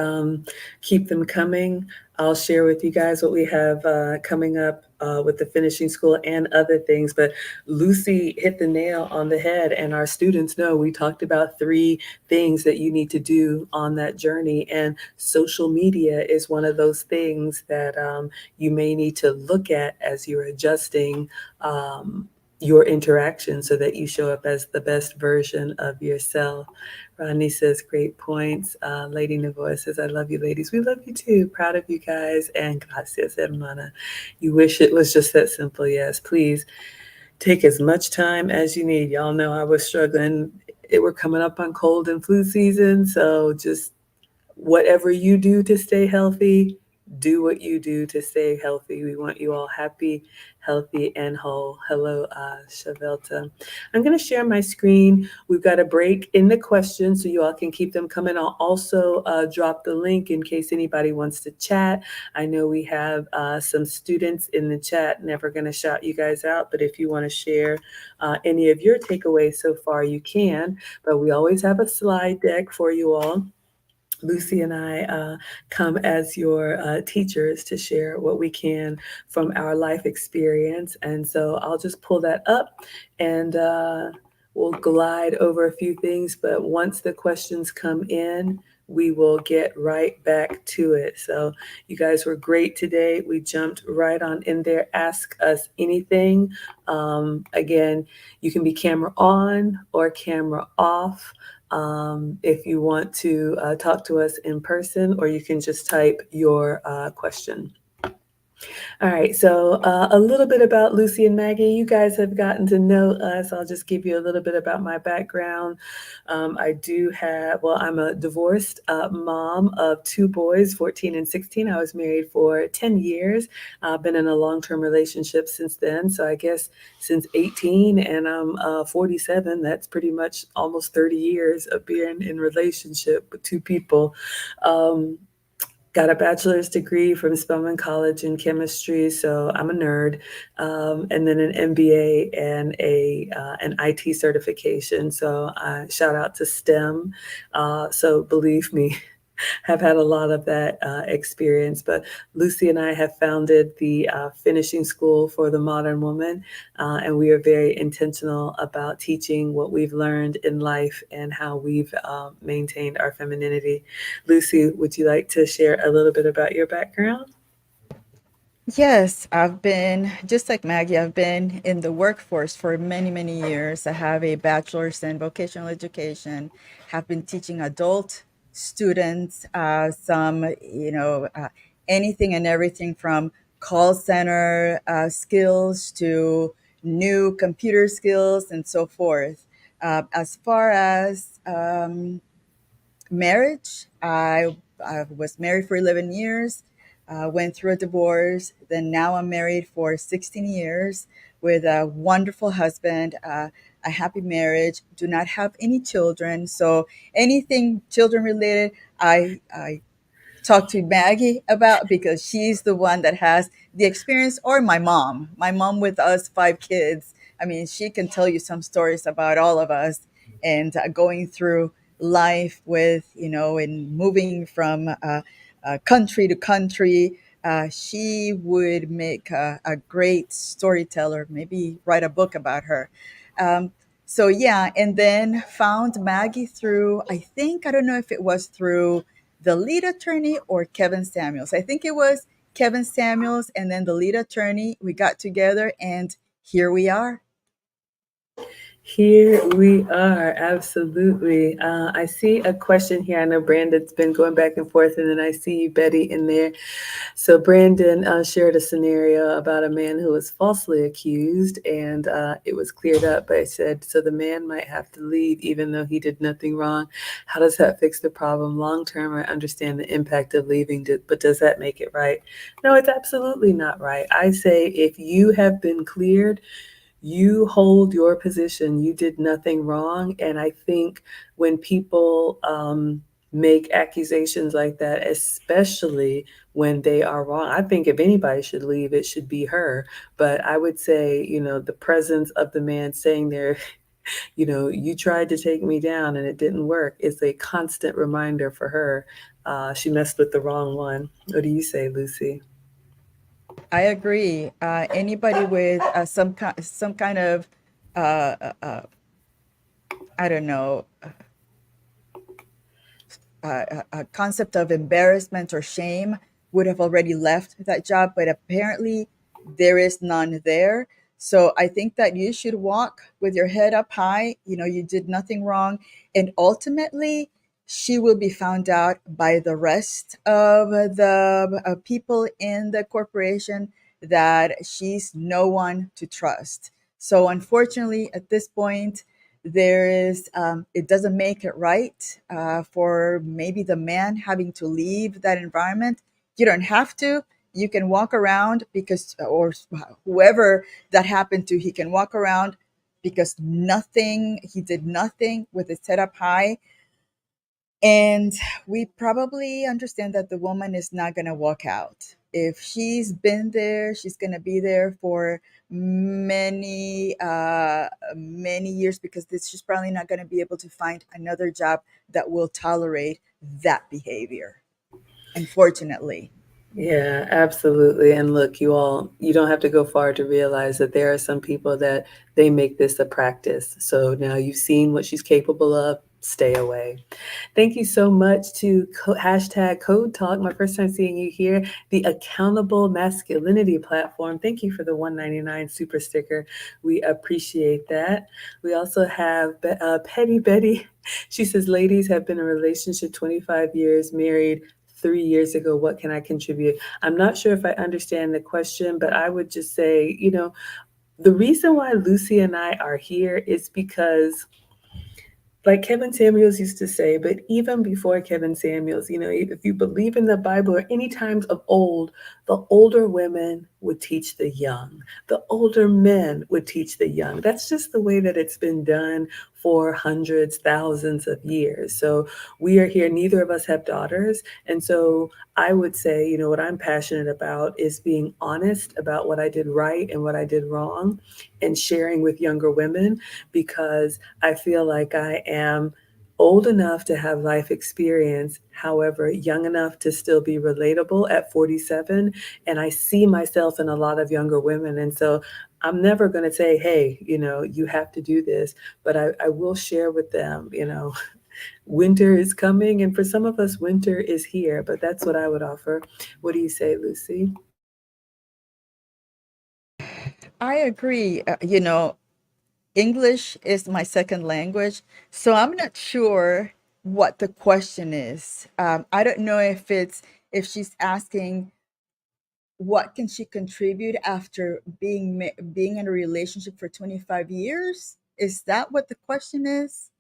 keep them coming. I'll share with you guys what we have coming up with the finishing school and other things. But Lucy hit the nail on the head, and our students know we talked about three things that you need to do on that journey. And social media is one of those things that you may need to look at as you're adjusting. Your interaction so that you show up as the best version of yourself. Rodney says, great points. Lady Navoy says, I love you, ladies. We love you too. Proud of you guys. And gracias, hermana. You wish it was just that simple. Yes, please take as much time as you need. Y'all know I was struggling. We're coming up on cold and flu season. So just whatever you do to stay healthy, do what you do to stay healthy. We want you all happy, healthy, and whole. Hello, Shavelta. I'm going to share my screen. We've got a break in the questions, so you all can keep them coming. I'll also drop the link in case anybody wants to chat. I know we have some students in the chat. Never going to shout you guys out, but if you want to share any of your takeaways so far, you can. But we always have a slide deck for you all. Lucy and I come as your teachers to share what we can from our life experience. And so I'll just pull that up and we'll glide over a few things, but once the questions come in, we will get right back to it. So you guys were great today. We jumped right on in there. Ask us anything. Again, you can be camera on or camera off. If you want to talk to us in person, or you can just type your question. All right, so a little bit about Lucy and Maggie. You guys have gotten to know us. I'll just give you a little bit about my background. I do have, well, I'm a divorced mom of two boys, 14 and 16. I was married for 10 years. I've been in a long-term relationship since then. So I guess since 18, and I'm 47, that's pretty much almost 30 years of being in relationship with two people. Um, Got a bachelor's degree from Spelman College in chemistry, so I'm a nerd, and then an MBA and an IT certification. So shout out to STEM. So believe me, have had a lot of that experience. But Lucy and I have founded the Finishing School for the Modern Woman, and we are very intentional about teaching what we've learned in life and how we've maintained our femininity. Lucy, would you like to share a little bit about your background? Yes, I've been, just like Maggie, I've been in the workforce for many, many years. I have a bachelor's in vocational education, have been teaching adult students anything and everything from call center skills to new computer skills and so forth. As far as marriage, I was married for 11 years, went through a divorce. Then now I'm married for 16 years with a wonderful husband, a happy marriage, do not have any children. So anything children related, I talk to Maggie about because she's the one that has the experience, or my mom. My mom with us five kids. I mean, she can tell you some stories about all of us and going through life with, and moving from country to country. She would make a great storyteller, maybe write a book about her. Um, so, yeah, and then found Maggie through, I think, I don't know if it was through the lead attorney or Kevin Samuels. I think it was Kevin Samuels and then the lead attorney. We got together and here we are. Here we are, absolutely. I see a question here. I know Brandon's been going back and forth, and then I see you, Betty, in there. So Brandon shared a scenario about a man who was falsely accused, and it was cleared up. But I said, so the man might have to leave even though he did nothing wrong. How does that fix the problem long term? I understand the impact of leaving, but does that make it right? No, it's absolutely not right. I say if you have been cleared, you hold your position. You did nothing wrong. And I think when people make accusations like that, especially when they are wrong, I think if anybody should leave, it should be her. But I would say, the presence of the man saying there, you tried to take me down and it didn't work, is a constant reminder for her. She messed with the wrong one. What do you say, Lucy? I agree. Anybody with some kind of I don't know, a concept of embarrassment or shame would have already left that job, but apparently there is none there. So I think that you should walk with your head up high. You did nothing wrong. And ultimately, she will be found out by the rest of the people in the corporation that she's no one to trust. So unfortunately, at this point, there is it doesn't make it right for maybe the man having to leave that environment. You don't have to. You can walk around because, or whoever that happened to, he can walk around because he did nothing with his head up high. And we probably understand that the woman is not going to walk out. If she's been there, she's going to be there for many years, because she's probably not going to be able to find another job that will tolerate that behavior, unfortunately. Yeah, absolutely. And look, you all, you don't have to go far to realize that there are some people that they make this a practice. So now you've seen what she's capable of, stay away. Thank you so much to hashtag Code Talk. My first time seeing you here, the Accountable Masculinity platform. Thank you for the 199 super sticker. We appreciate that. We also have Petty Betty. She says, ladies have been in a relationship 25 years, married 3 years ago. What can I contribute? I'm not sure if I understand the question, but I would just say, the reason why Lucy and I are here is because, like Kevin Samuels used to say, but even before Kevin Samuels, if you believe in the Bible or any times of old, the older women would teach the young, the older men would teach the young. That's just the way that it's been done for hundreds, thousands of years. So we are here, neither of us have daughters. And so I would say, what I'm passionate about is being honest about what I did right and what I did wrong and sharing with younger women because I feel like I am old enough to have life experience, however, young enough to still be relatable at 47. And I see myself in a lot of younger women. And so I'm never going to say, hey, you have to do this, but I will share with them, winter is coming. And for some of us, winter is here, but that's what I would offer. What do you say, Lucy? I agree. English is my second language, so I'm not sure what the question is. I don't know if she's asking what can she contribute after being in a relationship for 25 years. Is that what the question is?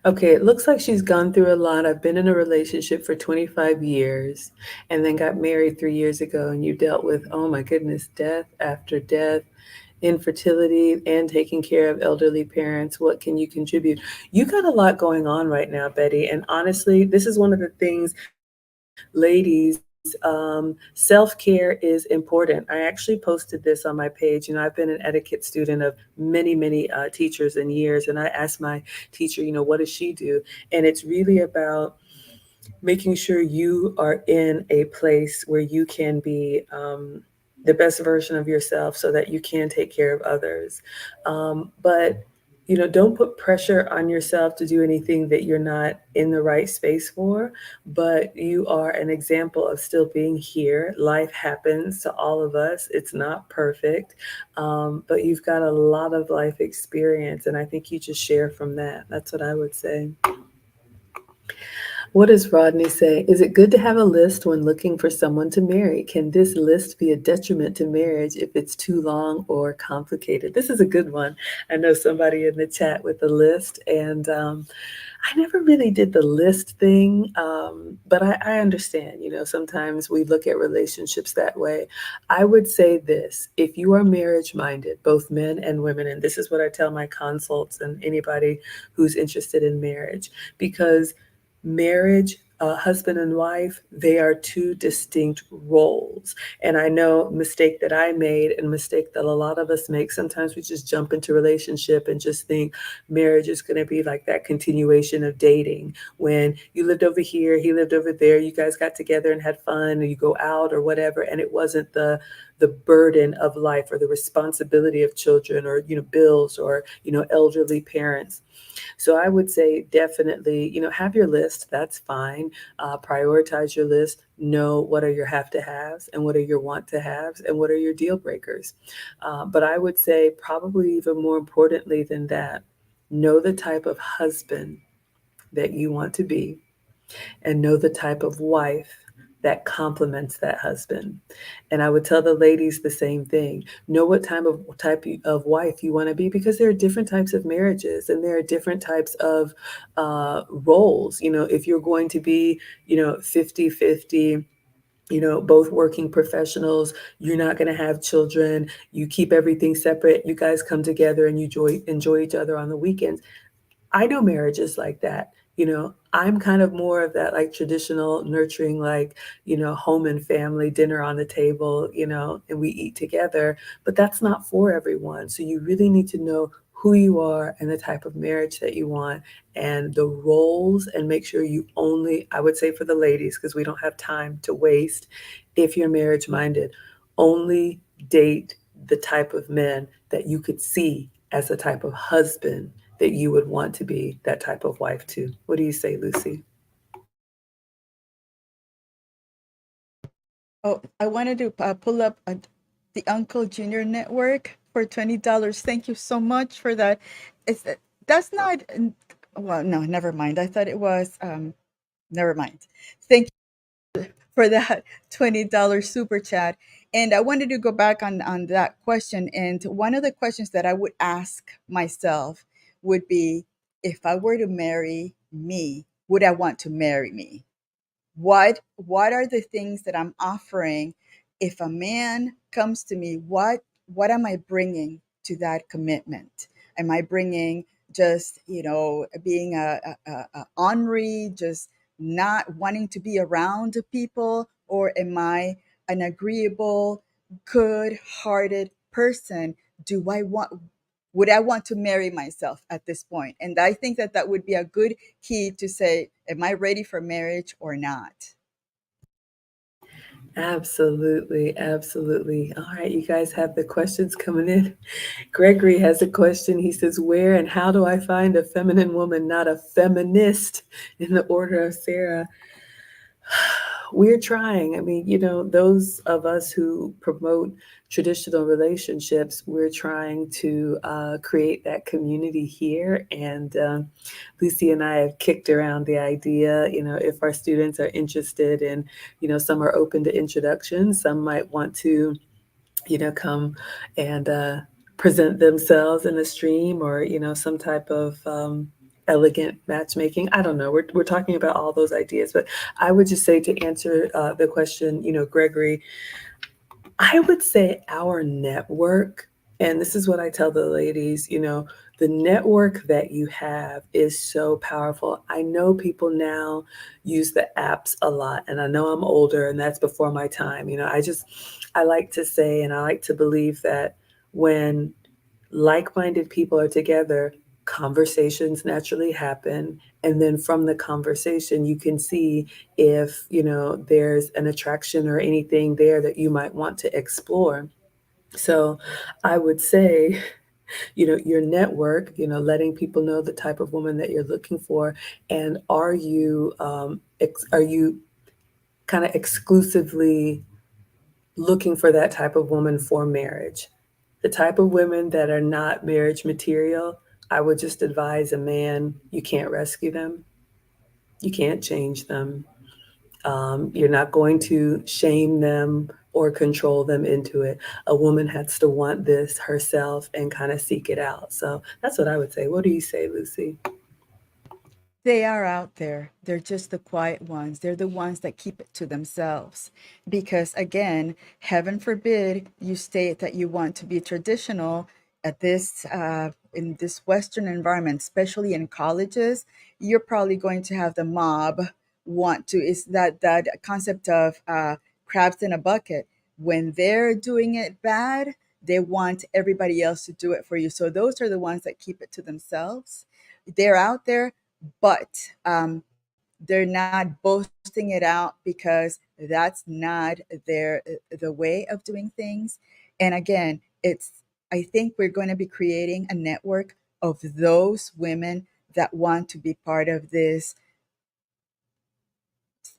Okay, it looks like she's gone through a lot. I've been in a relationship for 25 years and then got married 3 years ago. And you dealt with, oh my goodness, death after death, infertility, and taking care of elderly parents. What can you contribute? You got a lot going on right now, Betty. And honestly, this is one of the things, ladies, self-care is important. I actually posted this on my page. I've been an etiquette student of many, many teachers and years, and I asked my teacher, what does she do? And it's really about making sure you are in a place where you can be the best version of yourself so that you can take care of others. But don't put pressure on yourself to do anything that you're not in the right space for, but you are an example of still being here. Life happens to all of us. It's not perfect, but you've got a lot of life experience, and I think you just share from that. That's what I would say. What does Rodney say? Is it good to have a list when looking for someone to marry? Can this list be a detriment to marriage if it's too long or complicated? This is a good one. I know somebody in the chat with a list, and I never really did the list thing, but I understand. Sometimes we look at relationships that way. I would say this: if you are marriage minded, both men and women, and this is what I tell my consults and anybody who's interested in marriage, because marriage, husband and wife, they are two distinct roles. And I know mistake that I made and mistake that a lot of us make. Sometimes we just jump into relationship and just think marriage is going to be like that continuation of dating. When you lived over here, he lived over there, you guys got together and had fun, and you go out or whatever, and it wasn't the burden of life or the responsibility of children or bills or elderly parents. So I would say definitely, have your list. That's fine. Prioritize your list. Know what are your have to haves and what are your want to haves and what are your deal breakers. But I would say, probably even more importantly than that, know the type of husband that you want to be and know the type of wife that complements that husband. And I would tell the ladies the same thing. Know what type of wife you want to be, because there are different types of marriages and there are different types of roles. If you're going to be, 50-50, both working professionals, you're not going to have children, you keep everything separate, you guys come together and you enjoy each other on the weekends. I know marriages like that. I'm kind of more of that, like, traditional nurturing, like, home and family dinner on the table, and we eat together, but that's not for everyone. So you really need to know who you are and the type of marriage that you want and the roles, and make sure you only, I would say for the ladies, because we don't have time to waste, if you're marriage minded, only date the type of men that you could see as the type of husband that you would want to be that type of wife to. What do you say, Lucy? Oh, I wanted to pull up the Uncle Junior Network for $20. Thank you so much for that. Is that that's not? Well, no, never mind. I thought it was. Never mind. Thank you for that $20 super chat. And I wanted to go back on that question. And one of the questions that I would ask myself would be, if I were to marry me, would I want to marry me? What are the things that I'm offering? If a man comes to me, what am I bringing to that commitment? Am I bringing just, being a ornery, just not wanting to be around people, or am I an agreeable, good-hearted person? Do I want Would I want to marry myself at this point? And I think that that would be a good key to say, am I ready for marriage or not? Absolutely, absolutely. All right, you guys have the questions coming in. Gregory has a question. He says, where and how do I find a feminine woman, not a feminist, in the order of Sarah? We're trying. I mean, those of us who promote traditional relationships, we're trying to create that community here. And Lucy and I have kicked around the idea, if our students are interested in, some are open to introductions, some might want to, come and present themselves in a stream, or, some type of elegant matchmaking. I don't know. We're talking about all those ideas, but I would just say, to answer the question, Gregory, I would say our network, and this is what I tell the ladies, the network that you have is so powerful. I know people now use the apps a lot, and I know I'm older and that's before my time. I like to say, and I like to believe that when like-minded people are together, conversations naturally happen. And then from the conversation, you can see if, there's an attraction or anything there that you might want to explore. So I would say, your network, letting people know the type of woman that you're looking for. And are you kind of exclusively looking for that type of woman for marriage? The type of women that are not marriage material, I would just advise a man, you can't rescue them. You can't change them. You're not going to shame them or control them into it. A woman has to want this herself and kind of seek it out. So that's what I would say. What do you say, Lucy? They are out there. They're just the quiet ones. They're the ones that keep it to themselves. Because again, heaven forbid you state that you want to be traditional at this in this Western environment, especially in colleges. You're probably going to have the mob want to. Is that concept of crabs in a bucket? When they're doing it bad, they want everybody else to do it for you. So those are the ones that keep it to themselves. They're out there, but they're not boasting it out because that's not the way of doing things. And again, it's I think we're going to be creating a network of those women that want to be part of this,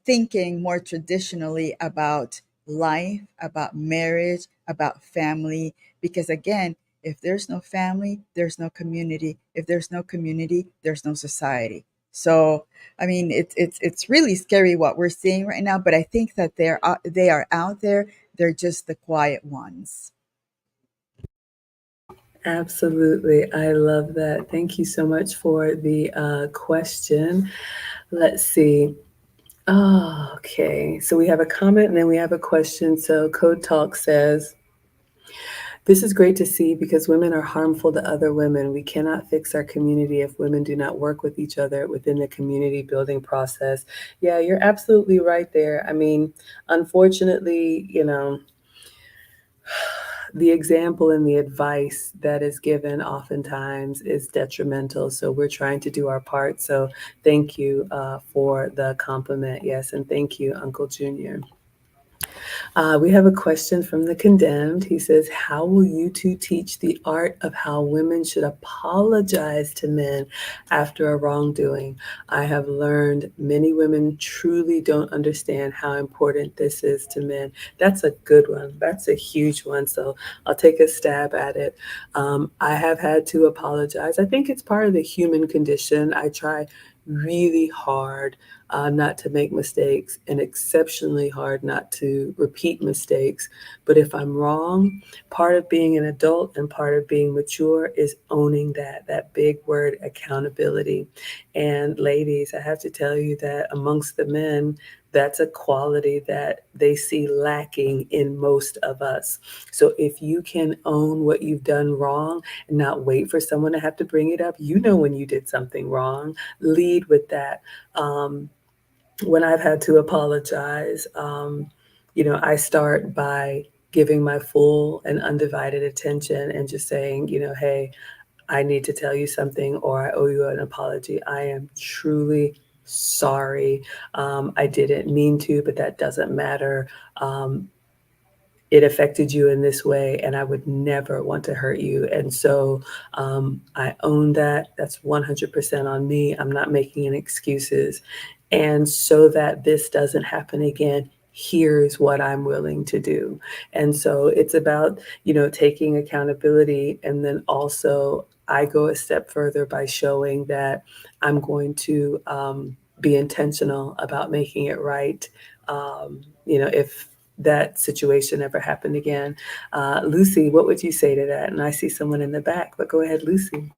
thinking more traditionally about life, about marriage, about family. Because again, if there's no family, there's no community. If there's no community, there's no society. So, I mean, it's really scary what we're seeing right now. But I think that they are out there. They're just the quiet ones. Absolutely. I love that. Thank you so much for the question. Let's see. Oh, okay. So we have a comment and then we have a question. So Code Talk says, this is great to see because women are harmful to other women. We cannot fix our community if women do not work with each other within the community building process. Yeah, you're absolutely right there. I mean, unfortunately, the example and the advice that is given oftentimes is detrimental. So we're trying to do our part. So thank you for the compliment. Yes, and thank you, Uncle Junior. We have a question from the condemned. He says, how will you two teach the art of how women should apologize to men after a wrongdoing? I have learned many women truly don't understand how important this is to men. That's a good one. That's a huge one. So I'll take a stab at it. I have had to apologize. I think it's part of the human condition. I try really hard not to make mistakes and exceptionally hard not to repeat mistakes. But if I'm wrong, part of being an adult and part of being mature is owning that big word, accountability. And ladies, I have to tell you that amongst the men, that's a quality that they see lacking in most of us. So if you can own what you've done wrong and not wait for someone to have to bring it up, you know when you did something wrong, lead with that. When I've had to apologize, I start by giving my full and undivided attention and just saying, hey, I need to tell you something or I owe you an apology. I am truly sorry. I didn't mean to, but that doesn't matter. It affected you in this way, and I would never want to hurt you. And so I own that. That's 100% on me. I'm not making any excuses. And so that this doesn't happen again, here's what I'm willing to do. And so it's about, taking accountability. And then also, I go a step further by showing that I'm going to be intentional about making it right. If that situation ever happened again. Lucy, what would you say to that? And I see someone in the back, but go ahead, Lucy.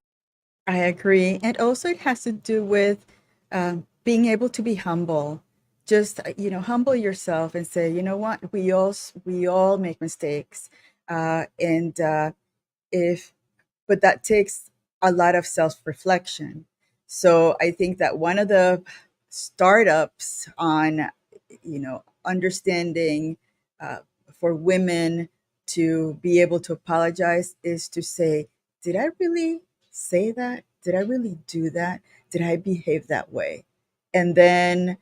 I agree. And also, it has to do with being able to be humble. Just humble yourself and say, you know what, we all make mistakes, and if but that takes a lot of self-reflection. So I think that one of the startups on understanding uh, for women to be able to apologize is to say, did I really say that? Did I really do that? Did I behave that way? And then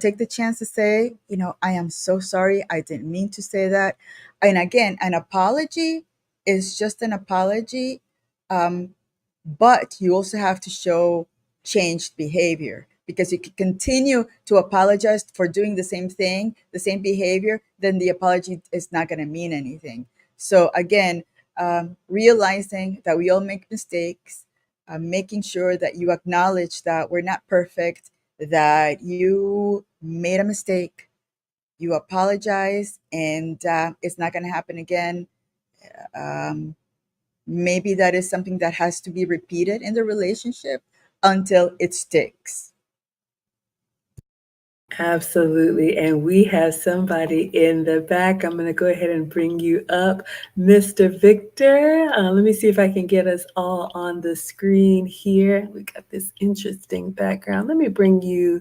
take the chance to say, I am so sorry, I didn't mean to say that. And again, an apology is just an apology, um, but you also have to show changed behavior, because you can continue to apologize for doing the same thing, the same behavior, then the apology is not going to mean anything. So again, realizing that we all make mistakes, making sure that you acknowledge that we're not perfect, that you made a mistake, you apologize, and it's not going to happen again. Um, Maybe that is something that has to be repeated in the relationship until it sticks. Absolutely. And we have somebody in the back. I'm going to go ahead and bring you up, Mr. Victor. Let me see if I can get us all on the screen here. We got this interesting background. Let me bring you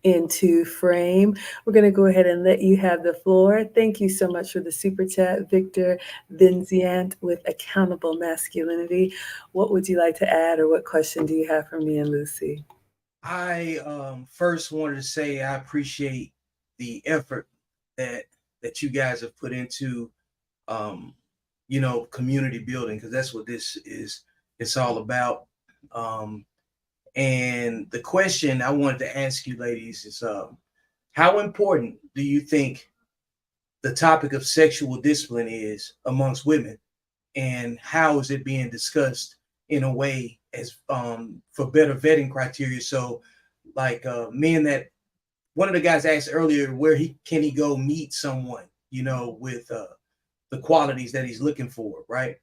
into frame. We're going to go ahead and let you have the floor. Thank you so much for the super chat, Victor Vincent with Accountable Masculinity. What would you like to add, or what question do you have for me and Lucy? I first wanted to say I appreciate the effort that you guys have put into um, community building, because that's what this is. It's all about. Um, and the question I wanted to ask you, ladies, is how important do you think the topic of sexual discipline is amongst women, and how is it being discussed in a way as for better vetting criteria? So, like men that one of the guys asked earlier, where he go meet someone, with the qualities that he's looking for, right?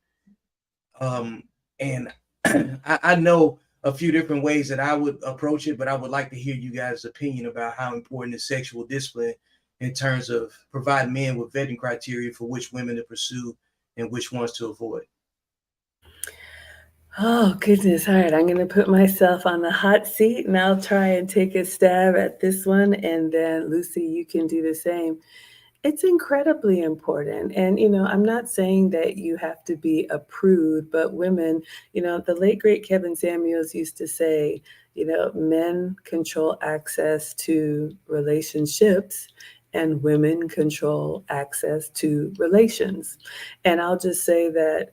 And I know a few different ways that I would approach it, but I would like to hear you guys' opinion about how important is sexual discipline in terms of providing men with vetting criteria for which women to pursue and which ones to avoid. Oh, goodness. All right. I'm going to put myself on the hot seat and I'll try and take a stab at this one. And then, Lucy, you can do the same. It's incredibly important. And, I'm not saying that you have to be a prude, but women, the late great Kevin Samuels used to say, men control access to relationships and women control access to relations. And I'll just say that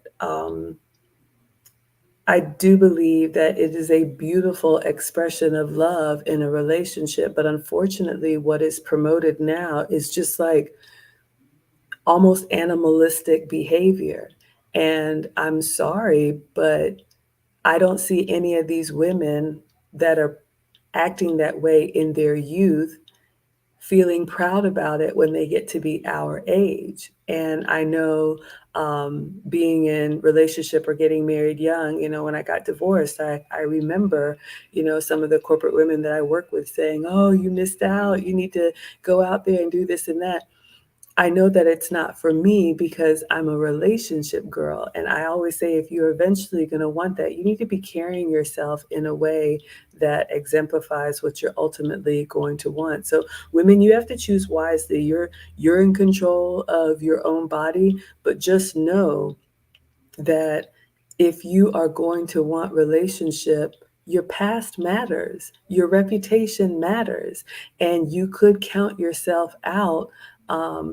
I do believe that it is a beautiful expression of love in a relationship. But unfortunately, what is promoted now is just like almost animalistic behavior. And I'm sorry, but I don't see any of these women that are acting that way in their youth feeling proud about it when they get to be our age. And I know being in relationship or getting married young, when I got divorced, I remember, some of the corporate women that I work with saying, oh, you missed out. You need to go out there and do this and that. I know that it's not for me because I'm a relationship girl. And I always say, if you're eventually going to want that, you need to be carrying yourself in a way that exemplifies what you're ultimately going to want. So, women, you have to choose wisely. You're in control of your own body, but just know that if you are going to want relationship, your past matters, your reputation matters, and you could count yourself out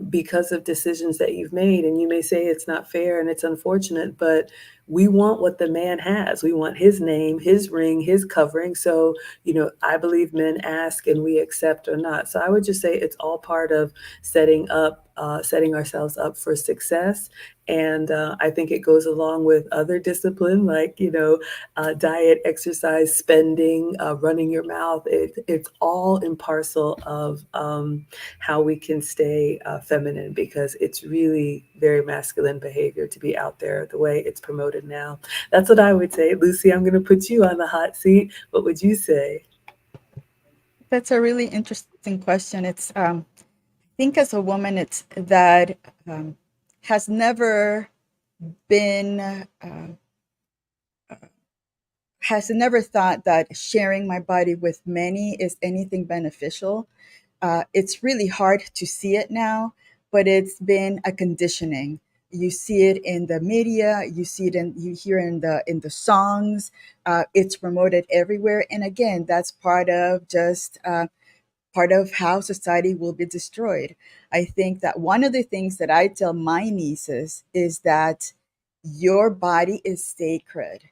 because of decisions that you've made. And you may say it's not fair and it's unfortunate, but we want what the man has. We want his name, his ring, his covering. So, I believe men ask and we accept or not. So I would just say it's all part of setting ourselves up for success. And I think it goes along with other discipline like, diet, exercise, spending, running your mouth. It's all in parcel of how we can stay feminine because it's really very masculine behavior to be out there the way it's promoted now. That's what I would say. Lucy, I'm going to put you on the hot seat. What would you say? That's a really interesting question. It's I think as a woman, it's that um, has never been has never thought that sharing my body with many is anything beneficial. It's really hard to see it now, but it's been a conditioning. You see it in the media, you hear in the songs. It's promoted everywhere, and again, that's part of how society will be destroyed. I think that one of the things that I tell my nieces is that your body is sacred.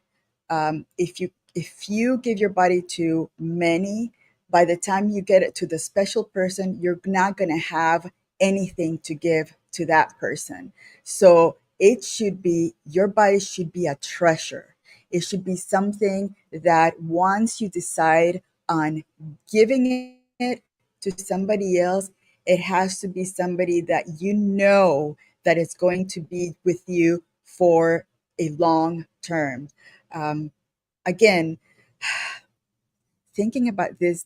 If you give your body to many, by the time you get it to the special person, you're not going to have anything to give to that person. So it should be your body should be a treasure. It should be something that once you decide on giving it to somebody else, it has to be somebody that you know that it's going to be with you for a long term. Um, Again, thinking about this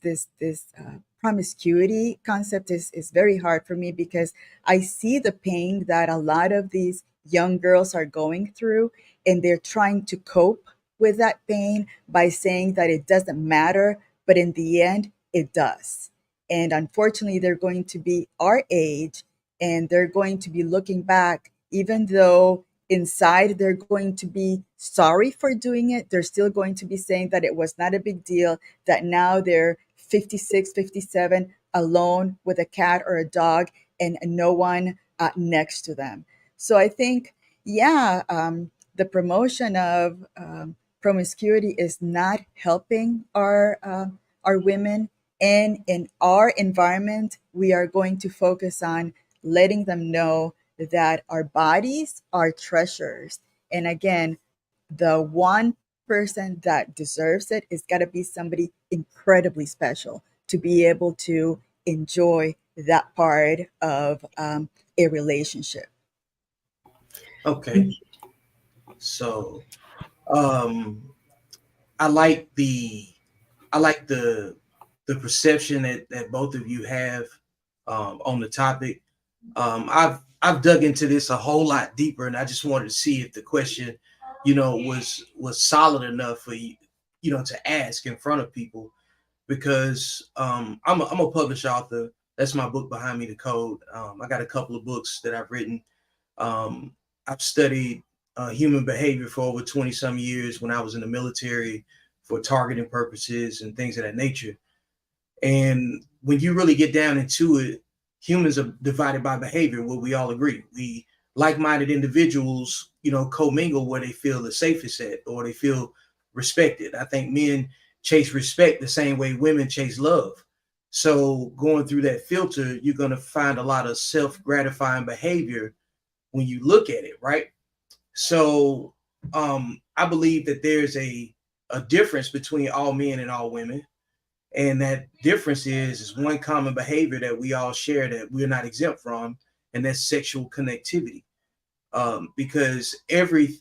promiscuity concept is very hard for me because I see the pain that a lot of these young girls are going through, and they're trying to cope with that pain by saying that it doesn't matter, but in the end, it does. And unfortunately, they're going to be our age, and they're going to be looking back, even though inside they're going to be sorry for doing it. They're still going to be saying that it was not a big deal, that now they're 56, 57, alone with a cat or a dog and no one next to them. So I think, yeah, the promotion of promiscuity is not helping our women. And in our environment, we are going to focus on letting them know that our bodies are treasures. And again, the one person that deserves it is got to be somebody incredibly special to be able to enjoy that part of a relationship. Okay, so um, I like the I like the perception that both of you have on the topic. I've dug into this a whole lot deeper, and I just wanted to see if the question, was solid enough for you, to ask in front of people because I'm a published author. That's my book behind me, The Code. I got a couple of books that I've written. I've studied human behavior for over 20 some years when I was in the military for targeting purposes and things of that nature. And when you really get down into it, humans are divided by behavior, where we all agree. We like-minded individuals, commingle where they feel the safest at, or they feel respected. I think men chase respect the same way women chase love. So going through that filter, you're going to find a lot of self-gratifying behavior when you look at it, right? So I believe that there's a difference between all men and all women. And that difference is one common behavior that we all share that we're not exempt from, and that's sexual connectivity. Because every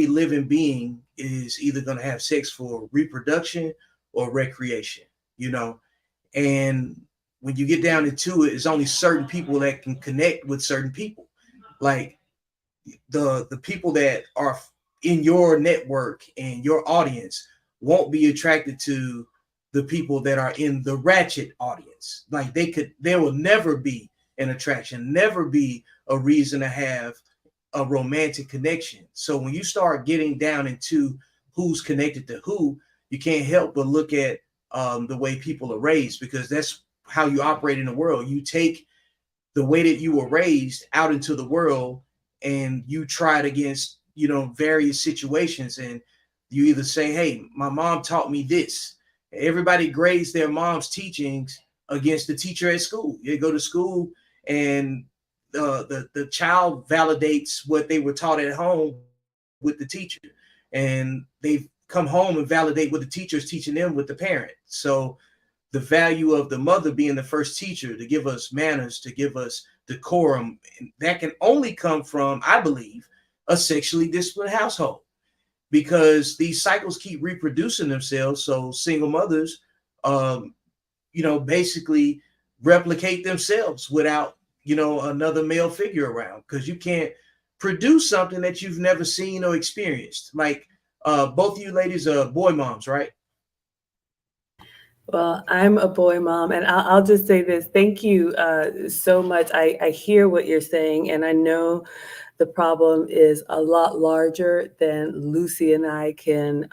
living being is either going to have sex for reproduction or recreation, and when you get down into it, it's only certain people that can connect with certain people. Like the people that are in your network and your audience won't be attracted to the people that are in the ratchet audience. Like there will never be an attraction, never be a reason to have a romantic connection. So when you start getting down into who's connected to who, you can't help but look at the way people are raised, because that's how you operate in the world. You take the way that you were raised out into the world, and you try it against, various situations. And you either say, hey, my mom taught me this. Everybody grades their mom's teachings against the teacher at school. You go to school, and the child validates what they were taught at home with the teacher, and they come home and validate what the teacher is teaching them with the parent. So the value of the mother being the first teacher to give us manners, to give us decorum, that can only come from, I believe, a sexually disciplined household, because these cycles keep reproducing themselves. So single mothers, basically replicate themselves without, another male figure around, because you can't produce something that you've never seen or experienced. Like both of you ladies are boy moms, right? Well, I'm a boy mom, and I'll just say this. Thank you so much. I hear what you're saying, and I know the problem is a lot larger than Lucy and I can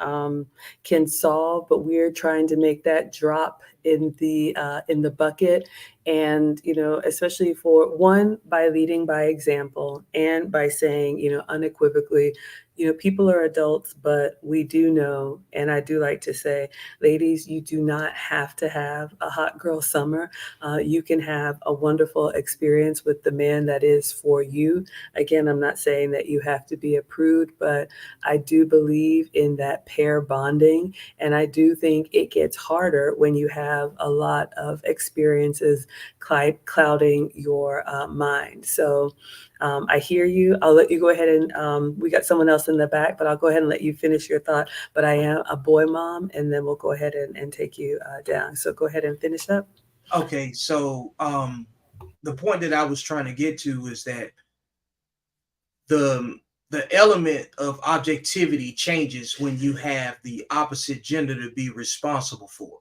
solve, but we're trying to make that drop in the bucket. And especially for one, by leading by example, and by saying, unequivocally, people are adults, but we do know, and I do like to say, ladies, you do not have to have a hot girl summer. You can have a wonderful experience with the man that is for you. Again, I'm not saying that you have to be a prude, but I do believe in that pair bonding. And I do think it gets harder when you have a lot of experiences clouding your mind. So I hear you. I'll let you go ahead and we got someone else in the back, but I'll go ahead and let you finish your thought. But I am a boy mom, and then we'll go ahead and take you down. So go ahead and finish up. Okay, so the point that I was trying to get to is that the element of objectivity changes when you have the opposite gender to be responsible for,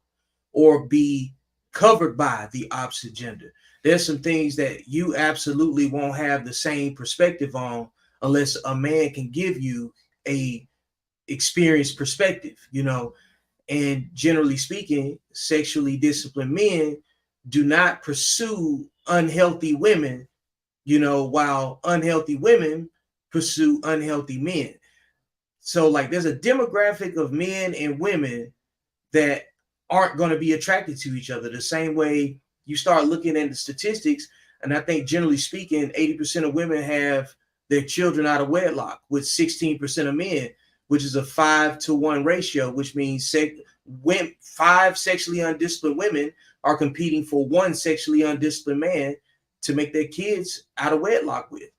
or be covered by the opposite gender. There's some things that you absolutely won't have the same perspective on unless a man can give you a experienced perspective, and generally speaking, sexually disciplined men do not pursue unhealthy women, while unhealthy women pursue unhealthy men. So like there's a demographic of men and women that aren't going to be attracted to each other the same way. You start looking at the statistics, and I think generally speaking, 80% of women have their children out of wedlock, with 16% of men, which is a 5-to-1 ratio, which means five sexually undisciplined women are competing for one sexually undisciplined man to make their kids out of wedlock with.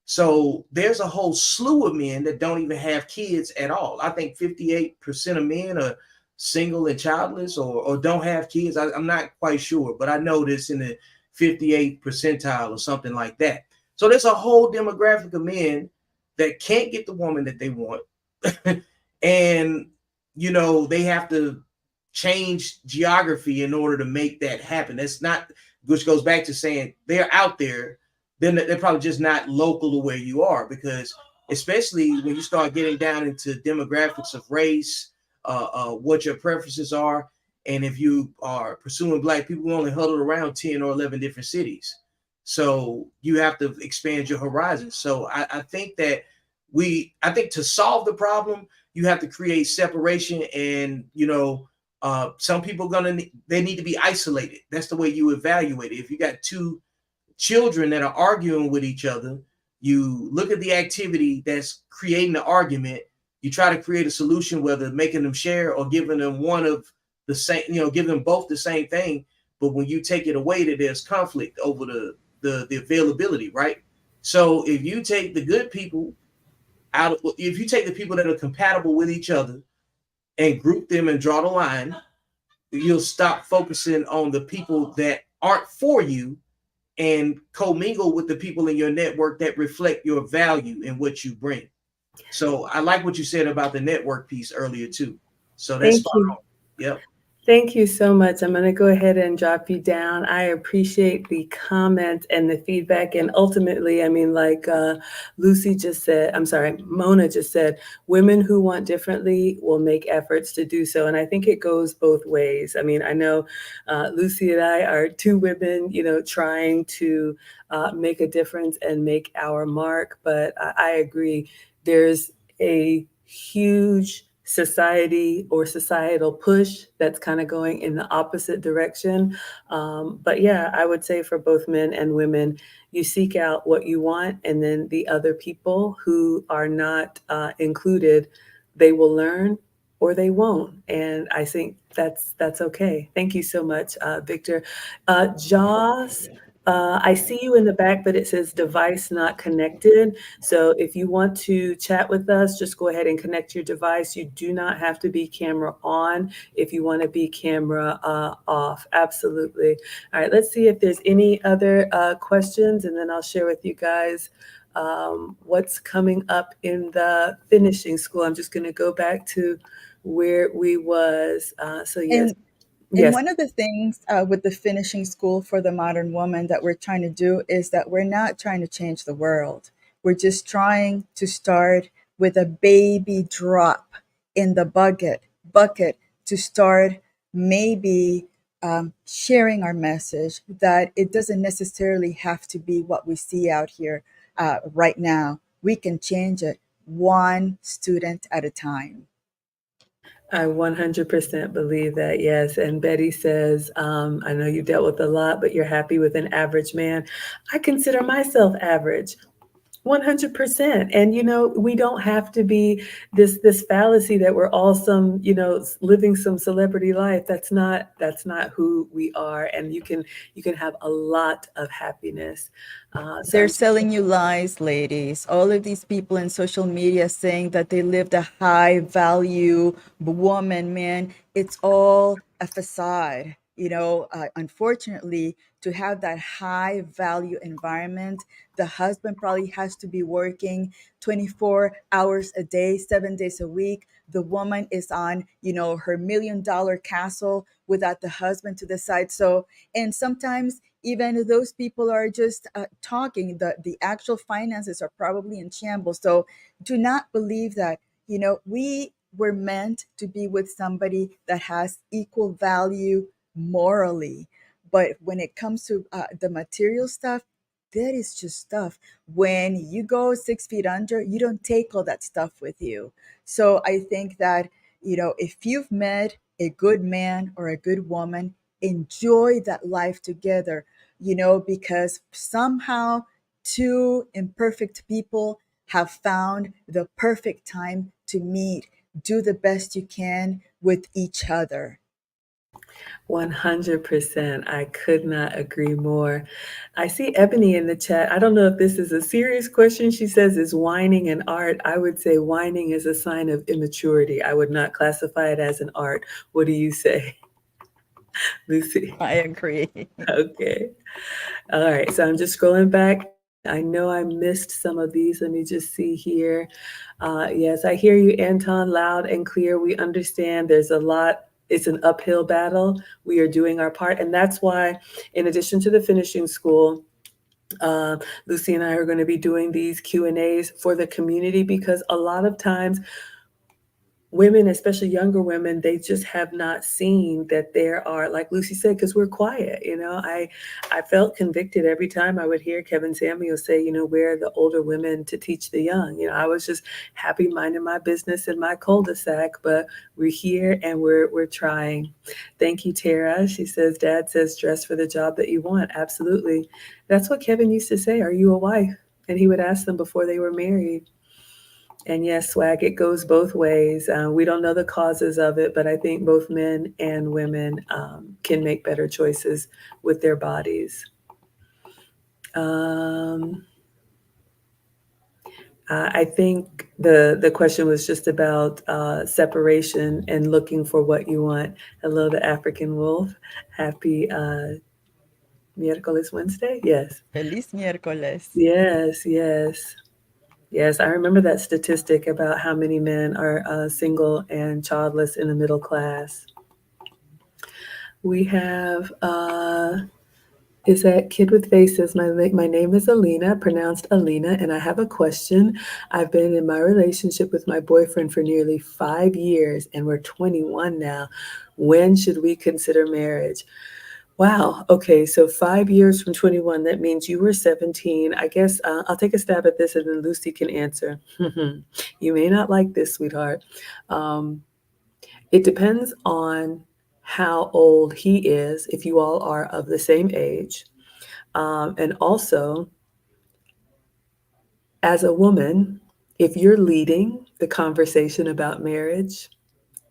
So there's a whole slew of men that don't even have kids at all. I think 58% of men are single and childless, or don't have kids. I'm not quite sure, but I know this in the 58th percentile or something like that. So there's a whole demographic of men that can't get the woman that they want. And, they have to change geography in order to make that happen. which goes back to saying they're out there, then they're probably just not local to where you are, because especially when you start getting down into demographics of race, what your preferences are. And if you are pursuing Black people, we only huddled around 10 or 11 different cities. So you have to expand your horizons. So I think that I think to solve the problem, you have to create separation. And, some people they need to be isolated. That's the way you evaluate it. If you got two children that are arguing with each other, you look at the activity that's creating the argument. You try to create a solution, whether making them share or giving them one of the same, give them both the same thing. But when you take it away, that there's conflict over the availability, right? So if you take the good people if you take the people that are compatible with each other and group them and draw the line, you'll stop focusing on the people that aren't for you and commingle with the people in your network that reflect your value and what you bring. So I like what you said about the network piece earlier too. So that's Thank spot you. on. Yep. Thank you so much. I'm going to go ahead and drop you down. I appreciate the comment and the feedback. And ultimately, I mean, like Lucy just said, I'm sorry, Mona just said, women who want differently will make efforts to do so. And I think it goes both ways. I mean, I know Lucy and I are two women, trying to make a difference and make our mark. But I agree, there's a huge society or societal push that's kind of going in the opposite direction. But yeah, I would say for both men and women, you seek out what you want, and then the other people who are not included, they will learn or they won't. And I think that's okay. Thank you so much, Victor. Joss, I see you in the back, but it says device not connected. So if you want to chat with us, just go ahead and connect your device. You do not have to be camera on if you want to be camera off. Absolutely. All right, let's see if there's any other questions, and then I'll share with you guys what's coming up in the finishing school. I'm just going to go back to where we was. So yes, And And yes. one of the things with the finishing school for the modern woman that we're trying to do is that we're not trying to change the world. We're just trying to start with a baby drop in the bucket to start maybe sharing our message that it doesn't necessarily have to be what we see out here right now. We can change it one student at a time. I 100% believe that, yes. And Betty says, I know you dealt with a lot, but you're happy with an average man. I consider myself average. 100%. And we don't have to be this fallacy that we're all some, living some celebrity life. That's not who we are. And you can have a lot of happiness. So They're I'm selling you lies, ladies. All of these people in social media saying that they lived a high value woman, man, it's all a facade. Unfortunately, to have that high value environment, the husband probably has to be working 24 hours a day, 7 days a week. The woman is on, her $1 million castle without the husband to the side. So, and sometimes even those people are just talking, the actual finances are probably in shambles. So do not believe that. We were meant to be with somebody that has equal value morally, but when it comes to the material stuff, that is just stuff. When you go 6 feet under, you don't take all that stuff with you. So I think that, if you've met a good man or a good woman, enjoy that life together, because somehow two imperfect people have found the perfect time to meet. Do the best you can with each other. 100%. I could not agree more. I see Ebony in the chat. I don't know if this is a serious question. She says, is whining an art? I would say whining is a sign of immaturity. I would not classify it as an art. What do you say, Lucy? I agree. Okay. All right. So I'm just scrolling back. I know I missed some of these. Let me just see here. Yes, I hear you, Anton, loud and clear. We understand there's a lot it's an uphill battle. We are doing our part, and that's why, in addition to the finishing school, uh, Lucy and I are going to be doing these Q&As for the community, because a lot of times women, especially younger women, they just have not seen that there are, like Lucy said, because we're quiet. I felt convicted every time I would hear Kevin Samuel say, where are the older women to teach the young? I was just happy minding my business in my cul-de-sac, but we're here and we're trying. Thank you, Tara. She says, Dad says, dress for the job that you want. Absolutely. That's what Kevin used to say. Are you a wife? And he would ask them before they were married. And yes, swag, it goes both ways. We don't know the causes of it, but I think both men and women can make better choices with their bodies. Um, I think the question was just about separation and looking for what you want. Hello, the African wolf. Happy miércoles Wednesday. Yes, Feliz miércoles. yes, yes. Yes, I remember that statistic about how many men are single and childless in the middle class. We have, is that Kid with Faces? My name is Alina, pronounced Alina, and I have a question. I've been in my relationship with my boyfriend for nearly 5 years, and we're 21 now. When should we consider marriage? Wow. Okay. So 5 years from 21, that means you were 17. I guess I'll take a stab at this and then Lucy can answer. You may not like this, sweetheart. Um, it depends on how old he is, if you all are of the same age. And also, as a woman, if you're leading the conversation about marriage,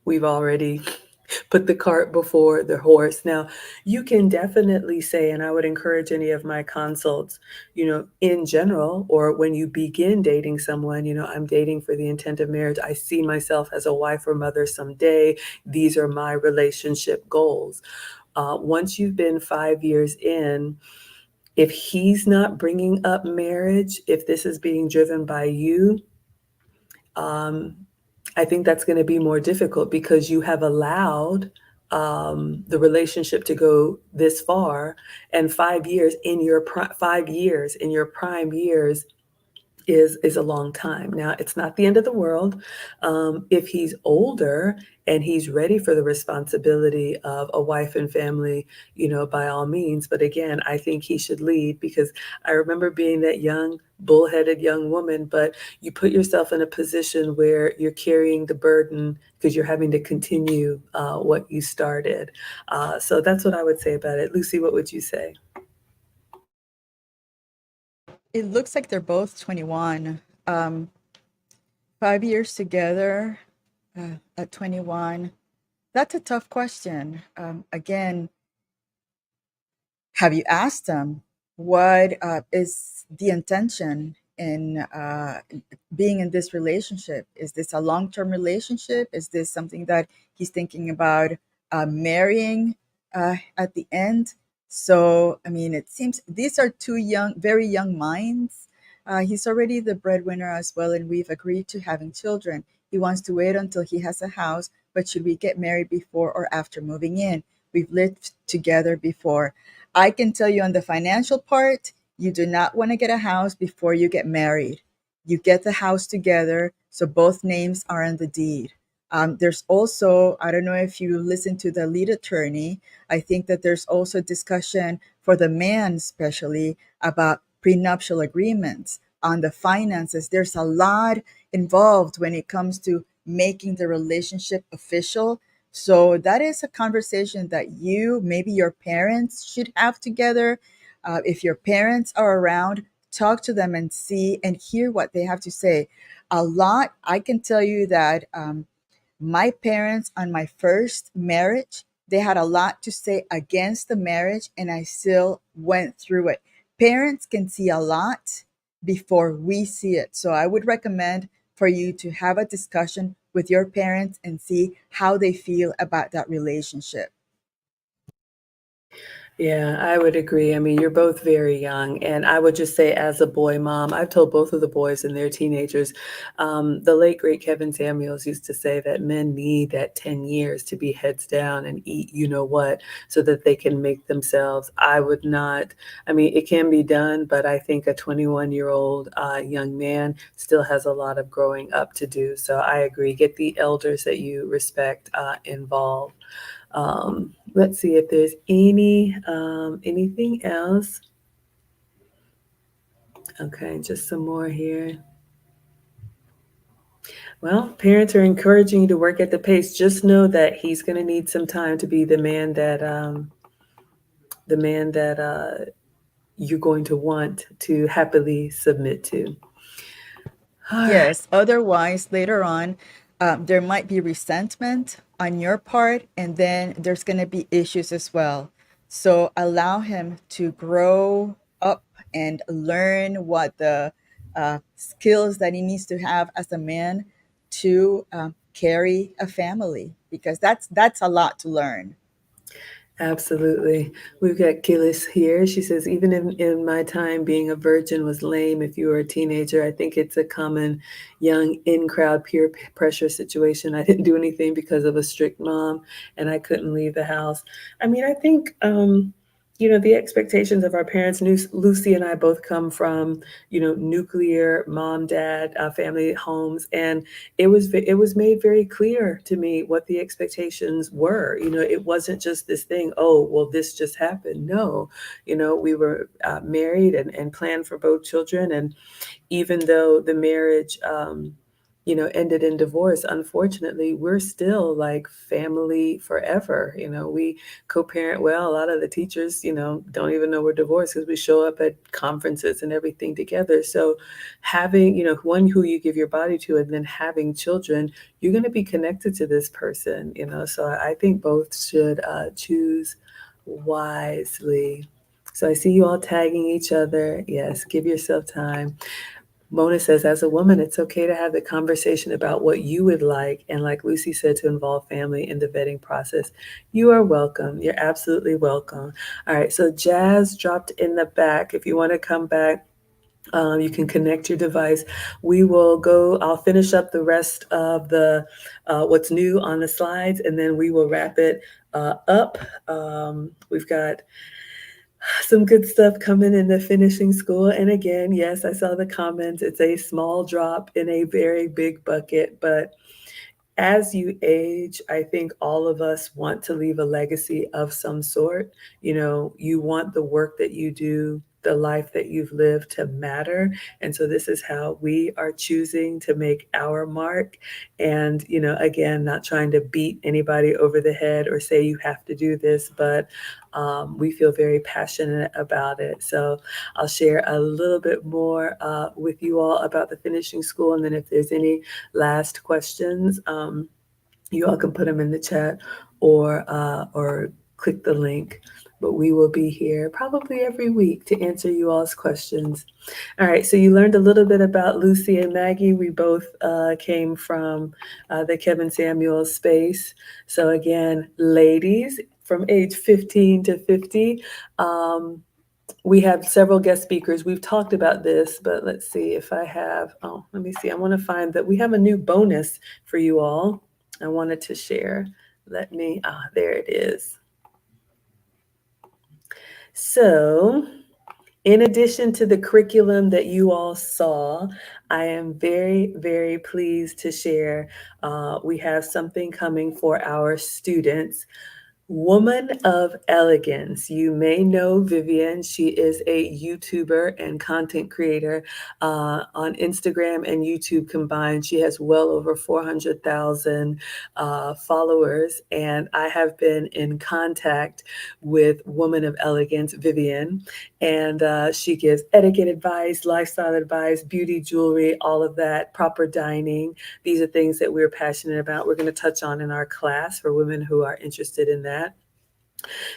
we've already put the cart before the horse. Now, you can definitely say, and I would encourage any of my consults, in general, or when you begin dating someone, I'm dating for the intent of marriage. I see myself as a wife or mother someday. These are my relationship goals. Once you've been 5 years in, if he's not bringing up marriage, if this is being driven by you, um, I think that's going to be more difficult because you have allowed the relationship to go this far, and 5 years in your 5 years in your prime years is a long time. Now, it's not the end of the world. If he's older and he's ready for the responsibility of a wife and family, by all means. But again, I think he should lead, because I remember being that young, bullheaded young woman, but you put yourself in a position where you're carrying the burden because you're having to continue what you started. So that's what I would say about it. Lucy, what would you say? It looks like they're both 21. 5 years together at 21. That's a tough question. Again, have you asked them what is the intention in being in this relationship? Is this a long-term relationship? Is this something that he's thinking about marrying at the end? So, I mean, it seems these are two young, very young minds. He's already the breadwinner as well, and we've agreed to having children. He wants to wait until he has a house, but should we get married before or after moving in? We've lived together before. I can tell you on the financial part, you do not want to get a house before you get married. You get the house together, so both names are on the deed. There's also, I don't know if you listen to the lead attorney, I think that there's also discussion for the man, especially about prenuptial agreements on the finances. There's a lot involved when it comes to making the relationship official. So that is a conversation that you, maybe your parents should have together. If your parents are around, talk to them and see and hear what they have to say. A lot, I can tell you that my parents on my first marriage, they had a lot to say against the marriage, and I still went through it. Parents can see a lot before we see it. So I would recommend for you to have a discussion with your parents and see how they feel about that relationship. Yeah, I would agree. I mean, you're both very young, and I would just say, as a boy mom, I've told both of the boys and they're teenagers. The late great Kevin Samuels used to say that men need that 10 years to be heads down and eat, you know what, so that they can make themselves. I would not. I mean, it can be done, but I think a 21-year-old young man still has a lot of growing up to do. So I agree. Get the elders that you respect involved. Let's see if there's anything else. Okay, just some more here. Well, parents are encouraging you to work at the pace. Just know that he's going to need some time to be the man that you're going to want to happily submit to. All right. Yes, otherwise, later on, there might be resentment on your part, and then there's going to be issues as well. So allow him to grow up and learn what the skills that he needs to have as a man to carry a family, because that's a lot to learn. Absolutely. We've got Gillis here. She says, even in my time, being a virgin was lame if you were a teenager. I think it's a common young in crowd peer pressure situation. I didn't do anything because of a strict mom and I couldn't leave the house. I mean, I think, the expectations of our parents, Lucy and I both come from, nuclear mom, dad, family homes. And it was made very clear to me what the expectations were. It wasn't just this thing, oh, well, this just happened. No, we were married and planned for both children. And even though the marriage, ended in divorce, unfortunately, we're still like family forever. We co-parent well. A lot of the teachers, don't even know we're divorced because we show up at conferences and everything together. So having, one who you give your body to and then having children, you're going to be connected to this person. So I think both should choose wisely. So I see you all tagging each other. Yes, give yourself time. Mona says, as a woman, it's okay to have the conversation about what you would like. And like Lucy said, to involve family in the vetting process. You are welcome. You're absolutely welcome. All right. So Jazz dropped in the back. If you want to come back, you can connect your device. I'll finish up the rest of the what's new on the slides, and then we will wrap it up. We've got some good stuff coming in the finishing school. And again, yes, I saw the comments. It's a small drop in a very big bucket, but as you age, I think all of us want to leave a legacy of some sort. You want the work that you do, the life that you've lived to matter. And so this is how we are choosing to make our mark. And, again, not trying to beat anybody over the head or say you have to do this, but we feel very passionate about it. So I'll share a little bit more with you all about the finishing school. And then if there's any last questions, you all can put them in the chat or click the link. But we will be here probably every week to answer you all's questions. All right, so you learned a little bit about Lucy and Maggie. We both came from the Kevin Samuel space. So again, ladies from age 15 to 50, we have several guest speakers. We've talked about this, but let's see if I have. Oh, let me see. I want to find that we have a new bonus for you all. I wanted to share. There it is. So, in addition to the curriculum that you all saw, I am very, very pleased to share. We have something coming for our students. Woman of Elegance. You may know Vivian. She is a YouTuber and content creator on Instagram and YouTube combined. She has well over 400,000 followers. And I have been in contact with Woman of Elegance, Vivian. And she gives etiquette advice, lifestyle advice, beauty, jewelry, all of that, proper dining. These are things that we're passionate about. We're going to touch on in our class for women who are interested in that.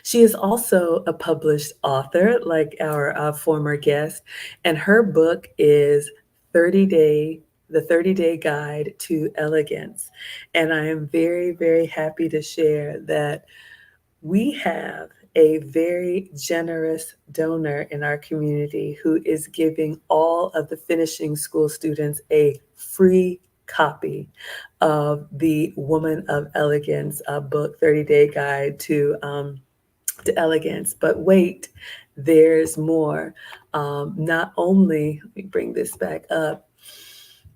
She is also a published author, like our former guest, and her book is 30 Day the 30-Day Guide to Elegance. And I am very, very happy to share that we have a very generous donor in our community who is giving all of the finishing school students a free copy of the Woman of Elegance book, 30-Day Guide to Elegance. But wait, there's more. Not only, let me bring this back up,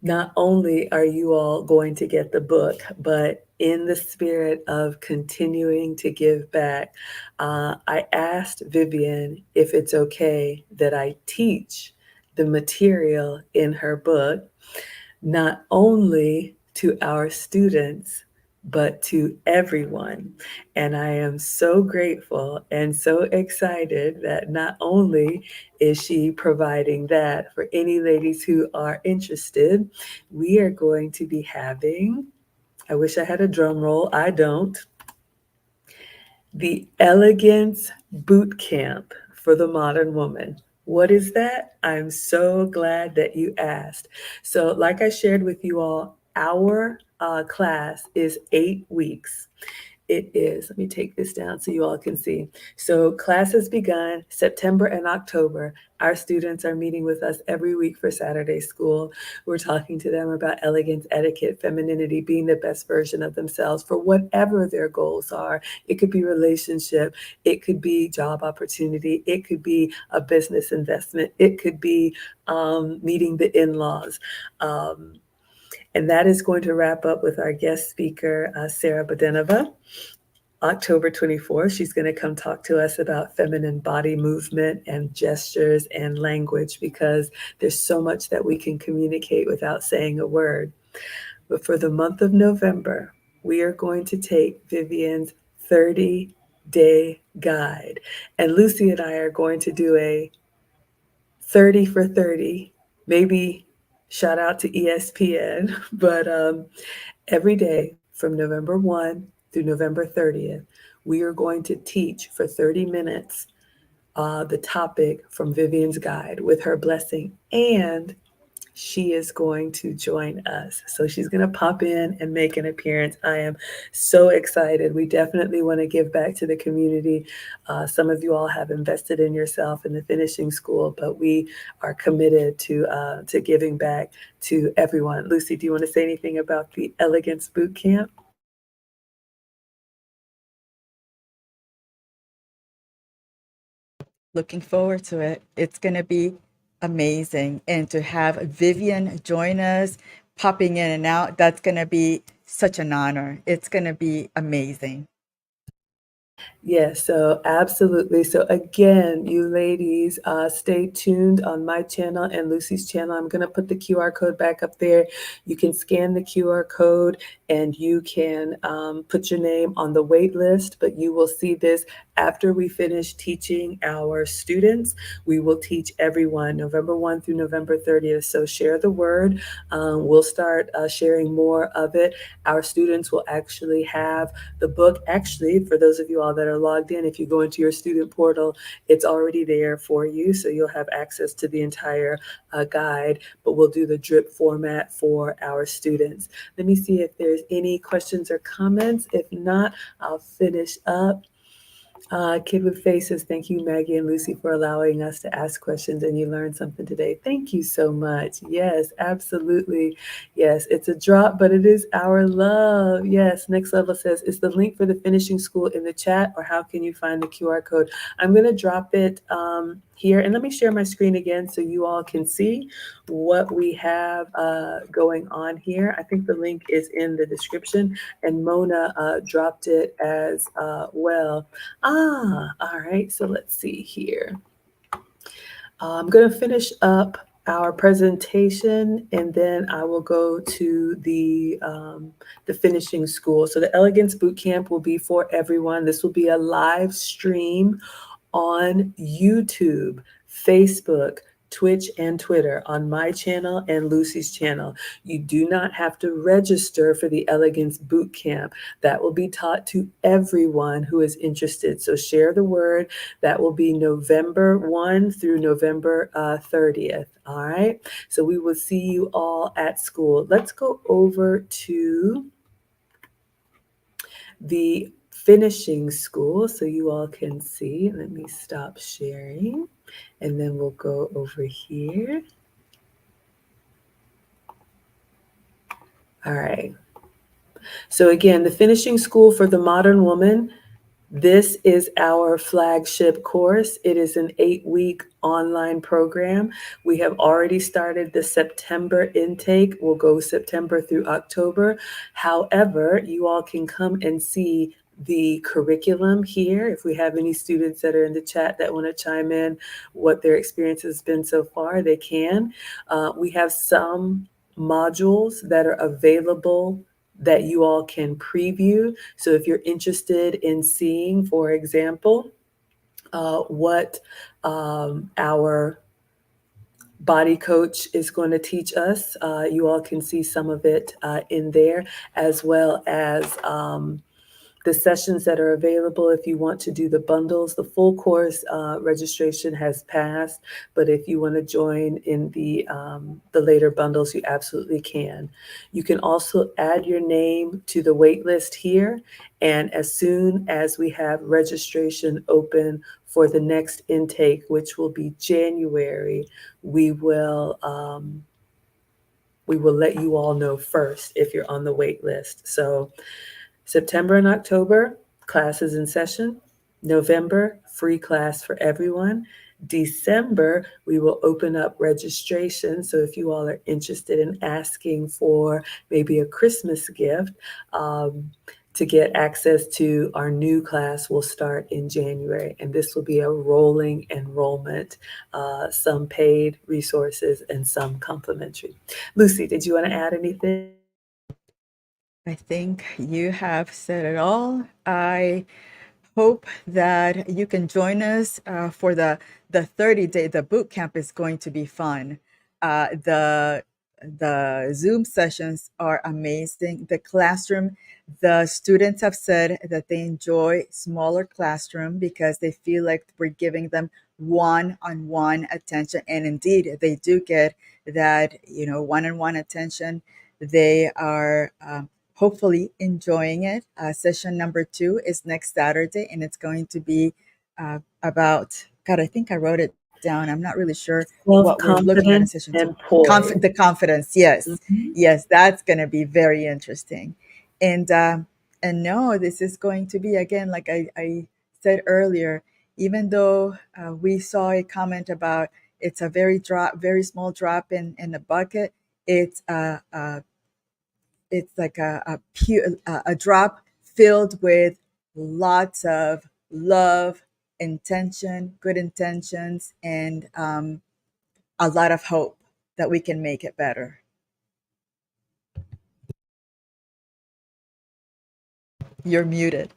not only are you all going to get the book, but in the spirit of continuing to give back, I asked Vivian if it's okay that I teach the material in her book, not only to our students, but to everyone. And I am so grateful and so excited that not only is she providing that for any ladies who are interested, we are going to be having, I wish I had a drum roll, I don't, the Elegance Boot Camp for the Modern Woman. What is that? I'm so glad that you asked. So, like I shared with you all, our class is 8 weeks. It is, let me take this down so you all can see. So class has begun September and October. Our students are meeting with us every week for Saturday school. We're talking to them about elegance, etiquette, femininity, being the best version of themselves for whatever their goals are. It could be relationship, it could be job opportunity, it could be a business investment, it could be meeting the in-laws. And that is going to wrap up with our guest speaker, Sarah Bodenova. October 24th, she's going to come talk to us about feminine body movement and gestures and language, because there's so much that we can communicate without saying a word. But for the month of November, we are going to take Vivian's 30-day guide. And Lucy and I are going to do a 30 for 30, maybe shout out to ESPN, but every day from November 1 through November 30th, we are going to teach for 30 minutes the topic from Vivian's guide with her blessing, and she is going to join us. So she's going to pop in and make an appearance. I am so excited. We definitely want to give back to the community. Some of you all have invested in yourself in the finishing school, but we are committed to giving back to everyone. Lucy, do you want to say anything about the Elegance Boot Camp? Looking forward to it. It's going to be amazing. And to have Vivian join us, popping in and out, that's going to be such an honor. It's going to be amazing. Yes, so absolutely. So again, you ladies, stay tuned on my channel and Lucy's channel. I'm going to put the QR code back up there. You can scan the QR code and you can put your name on the wait list, but you will see this after we finish teaching our students. We will teach everyone November 1 through November 30th. So share the word. We'll start sharing more of it. Our students will actually have the book. Actually, for those of you all that are logged in, if you go into your student portal, it's already there for you. So you'll have access to the entire guide, but we'll do the drip format for our students. Let me see if there's any questions or comments. If not, I'll finish up. Kid with Faces, thank you, Maggie and Lucy, for allowing us to ask questions, and you learned something today. Thank you so much. Yes, absolutely. Yes, it's a drop, but it is our love. Yes, Next Level says, is the link for the finishing school in the chat, or how can you find the QR code? I'm going to drop it here, and let me share my screen again so you all can see what we have going on here. I think the link is in the description, and Mona dropped it as well. All right, so let's see here. I'm going to finish up our presentation, and then I will go to the finishing school. So the Elegance Bootcamp will be for everyone. This will be a live stream on YouTube, Facebook, Twitch, and Twitter, on my channel and Lucy's channel. You do not have to register for the Elegance Bootcamp. That will be taught to everyone who is interested. So share the word. That will be November 1 through November 30th. All right. So we will see you all at school. Let's go over to the finishing school so you all can see. Let me stop sharing and then we'll go over here. All right. So again, the finishing school for the modern woman. This is our flagship course. It is an 8-week online program. We have already started the September intake. We'll go September through October. However, you all can come and see the curriculum here. If we have any students that are in the chat that want to chime in what their experience has been so far, they can. We have some modules that are available that you all can preview. So if you're interested in seeing, for example, what our body coach is going to teach us, you all can see some of it in there, as well as the sessions that are available if you want to do the bundles. The full course registration has passed, but if you want to join in the later bundles, you absolutely can. You can also add your name to the wait list here, and as soon as we have registration open for the next intake, which will be January, we will let you all know first if you're on the wait list. So September and October, classes in session. November, free class for everyone. December, we will open up registration. So if you all are interested in asking for maybe a Christmas gift, to get access to our new class will start in January. And this will be a rolling enrollment, some paid resources and some complimentary. Lucy, did you want to add anything? I think you have said it all. I hope that you can join us for the 30-day. The boot camp is going to be fun. The Zoom sessions are amazing. The classroom, the students have said that they enjoy smaller classroom because they feel like we're giving them one-on-one attention, and indeed they do get that, one-on-one attention. They are hopefully enjoying it. Session number 2 is next Saturday, and it's going to be about, God, I think I wrote it down. I'm not really sure what we're looking at in Self-confidence session 2. and poise. The confidence, yes. Mhm. Yes, that's going to be very interesting. And no, this is going to be, again, like I said earlier, even though we saw a comment about it's a very small drop in the bucket, it's like a drop filled with lots of love, intention, good intentions, and a lot of hope that we can make it better. You're muted.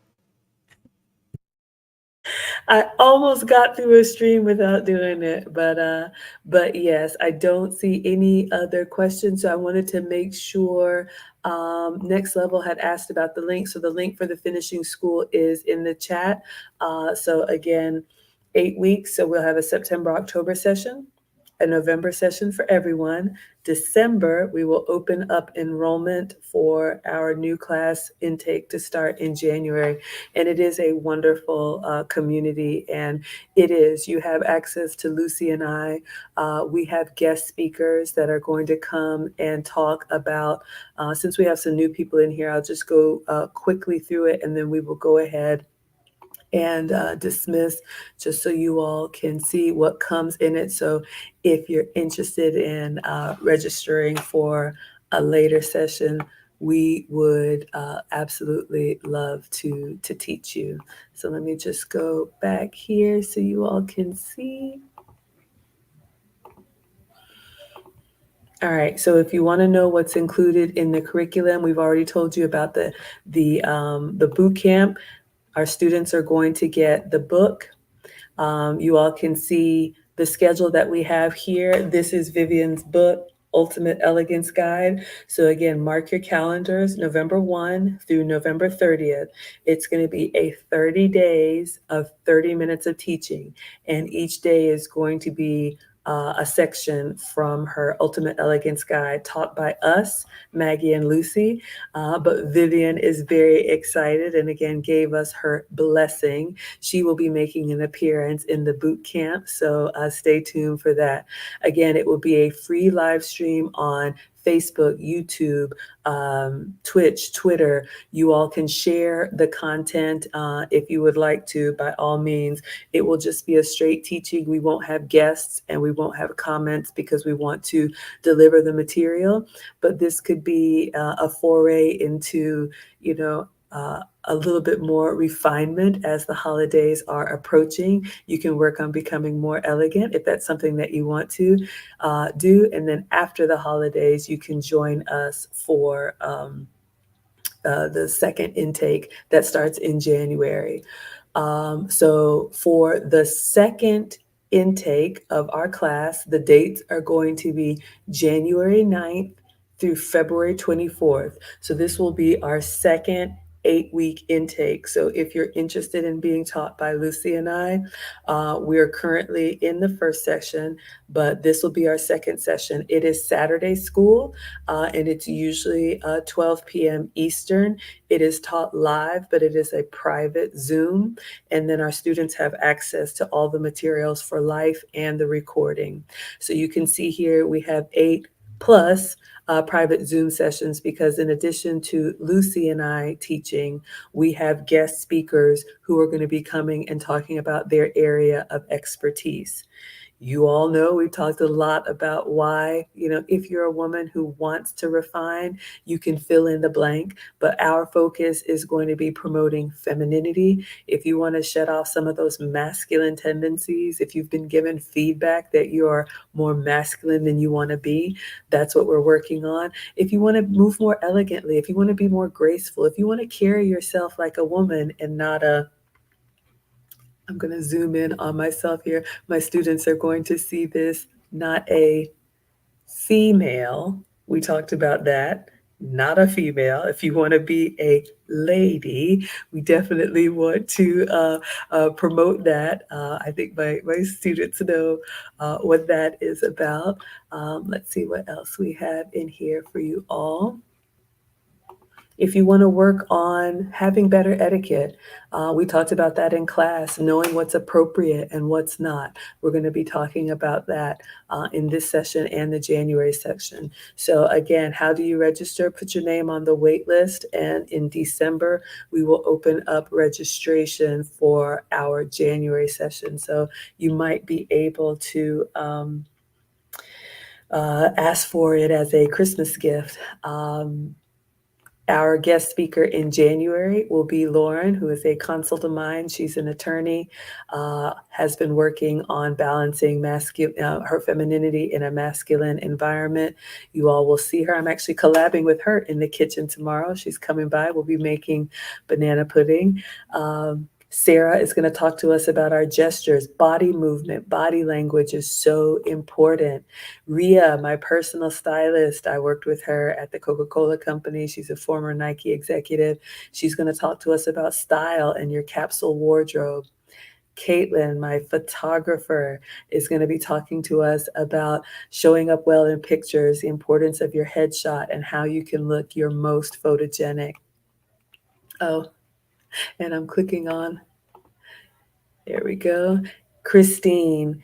I almost got through a stream without doing it, but yes, I don't see any other questions. So I wanted to make sure. Next Level had asked about the link. So the link for the finishing school is in the chat. So again, 8 weeks. So we'll have a September, October session, a November session for everyone. December, we will open up enrollment for our new class intake to start in January. And it is a wonderful community. And you have access to Lucy and I. We have guest speakers that are going to come and talk about, since we have some new people in here, I'll just go quickly through it and then we will go ahead and dismiss, just so you all can see what comes in it. So if you're interested in registering for a later session, we would absolutely love to teach you. So let me just go back here so you all can see. All right, so if you want to know what's included in the curriculum, we've already told you about the boot camp. Our students are going to get the book. You all can see the schedule that we have here. This is Vivian's book, Ultimate Elegance Guide. So again, mark your calendars, November 1 through November 30th. It's going to be a 30 days of 30 minutes of teaching, and each day is going to be a section from her Ultimate Elegance Guide taught by us, Maggie and Lucy. But Vivian is very excited and again gave us her blessing. She will be making an appearance in the boot camp, so stay tuned for that. Again, it will be a free live stream on Facebook, YouTube, Twitch, Twitter. You all can share the content if you would like to, by all means. It will just be a straight teaching. We won't have guests and we won't have comments because we want to deliver the material. But this could be a foray into, you know, a little bit more refinement as the holidays are approaching. You can work on becoming more elegant if that's something that you want to do. And then after the holidays, you can join us for the second intake that starts in January. So for the second intake of our class, the dates are going to be January 9th through February 24th. So this will be our second 8-week intake. So if you're interested in being taught by Lucy and I, we're currently in the first session, but this will be our second session. It is Saturday school, and it's usually 12 p.m. Eastern. It is taught live, but it is a private Zoom. And then our students have access to all the materials for life and the recording. So you can see here we have 8 plus private Zoom sessions because in addition to Lucy and I teaching, we have guest speakers who are going to be coming and talking about their area of expertise. You all know we've talked a lot about why, if you're a woman who wants to refine, you can fill in the blank, but our focus is going to be promoting femininity. If you want to shut off some of those masculine tendencies, if you've been given feedback that you're more masculine than you want to be, that's what we're working on. If you want to move more elegantly, if you want to be more graceful, if you want to carry yourself like a woman and not I'm going to zoom in on myself here. My students are going to see this, not a female. We talked about that, not a female. If you want to be a lady, we definitely want to promote that. I think my students know what that is about. Let's see what else we have in here for you all. If you want to work on having better etiquette, we talked about that in class, knowing what's appropriate and what's not. We're going to be talking about that in this session and the January section. So again, how do you register? Put your name on the wait list, and in December, we will open up registration for our January session. So you might be able to ask for it as a Christmas gift. Our guest speaker in January will be Lauren, who is a consult of mine. She's an attorney, has been working on balancing her femininity in a masculine environment. You all will see her. I'm actually collabing with her in the kitchen tomorrow. She's coming by. We'll be making banana pudding. Sarah is going to talk to us about our gestures, body movement, body language is so important. Ria, my personal stylist, I worked with her at the Coca-Cola company. She's a former Nike executive. She's going to talk to us about style and your capsule wardrobe. Caitlin, my photographer, is going to be talking to us about showing up well in pictures, the importance of your headshot, and how you can look your most photogenic. Oh, and I'm clicking on, there we go. Christine,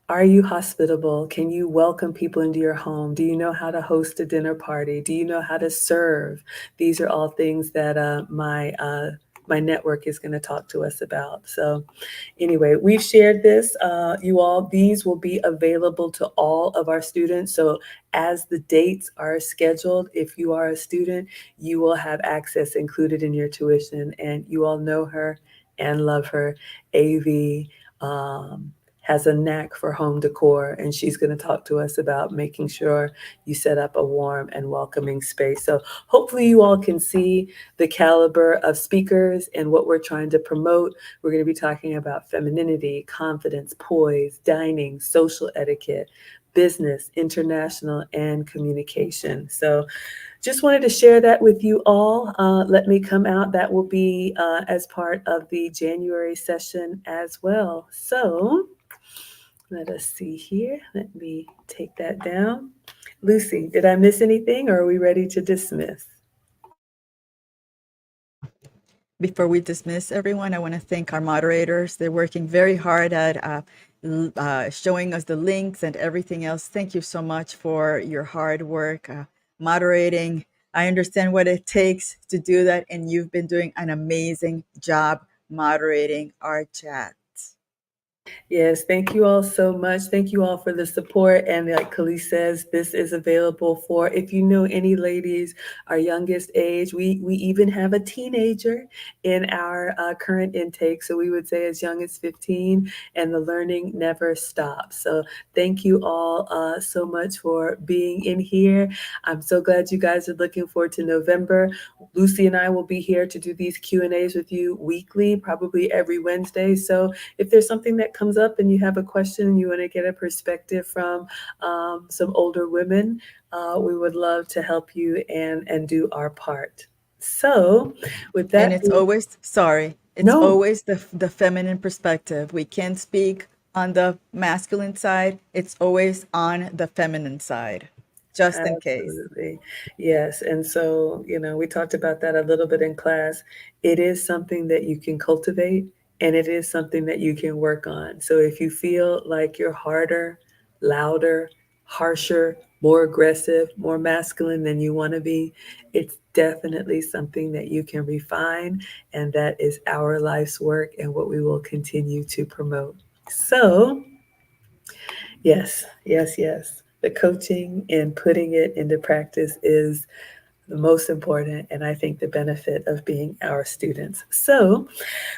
are you hospitable? Can you welcome people into your home? Do you know how to host a dinner party? Do you know how to serve? These are all things that my network is going to talk to us about. So anyway, we've shared this. You all, these will be available to all of our students. So as the dates are scheduled, if you are a student, you will have access included in your tuition. And you all know her and love her. AV has a knack for home decor, and she's going to talk to us about making sure you set up a warm and welcoming space. So hopefully you all can see the caliber of speakers and what we're trying to promote. We're going to be talking about femininity, confidence, poise, dining, social etiquette, business, international, and communication. So just wanted to share that with you all. Let me come out. That will be as part of the January session as well. So Let us see here. Let me take that down. Lucy, did I miss anything or are we ready to dismiss? Before we dismiss everyone, I want to thank our moderators. They're working very hard at showing us the links and everything else. Thank you so much for your hard work moderating. I understand what it takes to do that, and you've been doing an amazing job moderating our chat. Yes, thank you all so much. Thank you all for the support. And like Khalees says, this is available for if you know any ladies, our youngest age. We even have a teenager in our current intake. So we would say as young as 15, and the learning never stops. So thank you all so much for being in here. I'm so glad you guys are looking forward to November. Lucy and I will be here to do these Q&As with you weekly, probably every Wednesday. So if there's something that comes up and you have a question and you want to get a perspective from some older women, we would love to help you and do our part. So, with And that it's being, always, sorry, it's no, always the feminine perspective. We can't speak on the masculine side. It's always on the feminine side, just in case. absolutely. Yes. And so, we talked about that a little bit in class. It is something that you can cultivate and it is something that you can work on. So if you feel like you're harder, louder, harsher, more aggressive, more masculine than you want to be, it's definitely something that you can refine. And that is our life's work and what we will continue to promote. So, yes, yes, yes. The coaching and putting it into practice is the most important, and I think the benefit of being our students. So,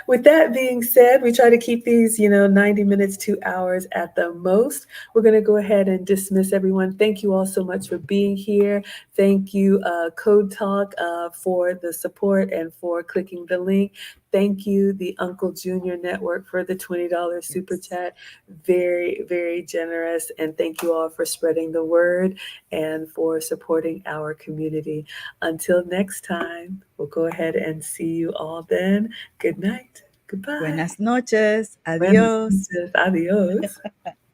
with that being said, we try to keep these, 90 minutes, 2 hours at the most. We're going to go ahead and dismiss everyone. Thank you all so much for being here. Thank you, Code Talk, for the support and for clicking the link. Thank you, the Uncle Junior Network, for the $20 super Yes. chat. Very, very generous. And thank you all for spreading the word and for supporting our community. Until next time, we'll go ahead and see you all then. Good night. Goodbye. Buenas noches. Buenas Adios. noches. Adios.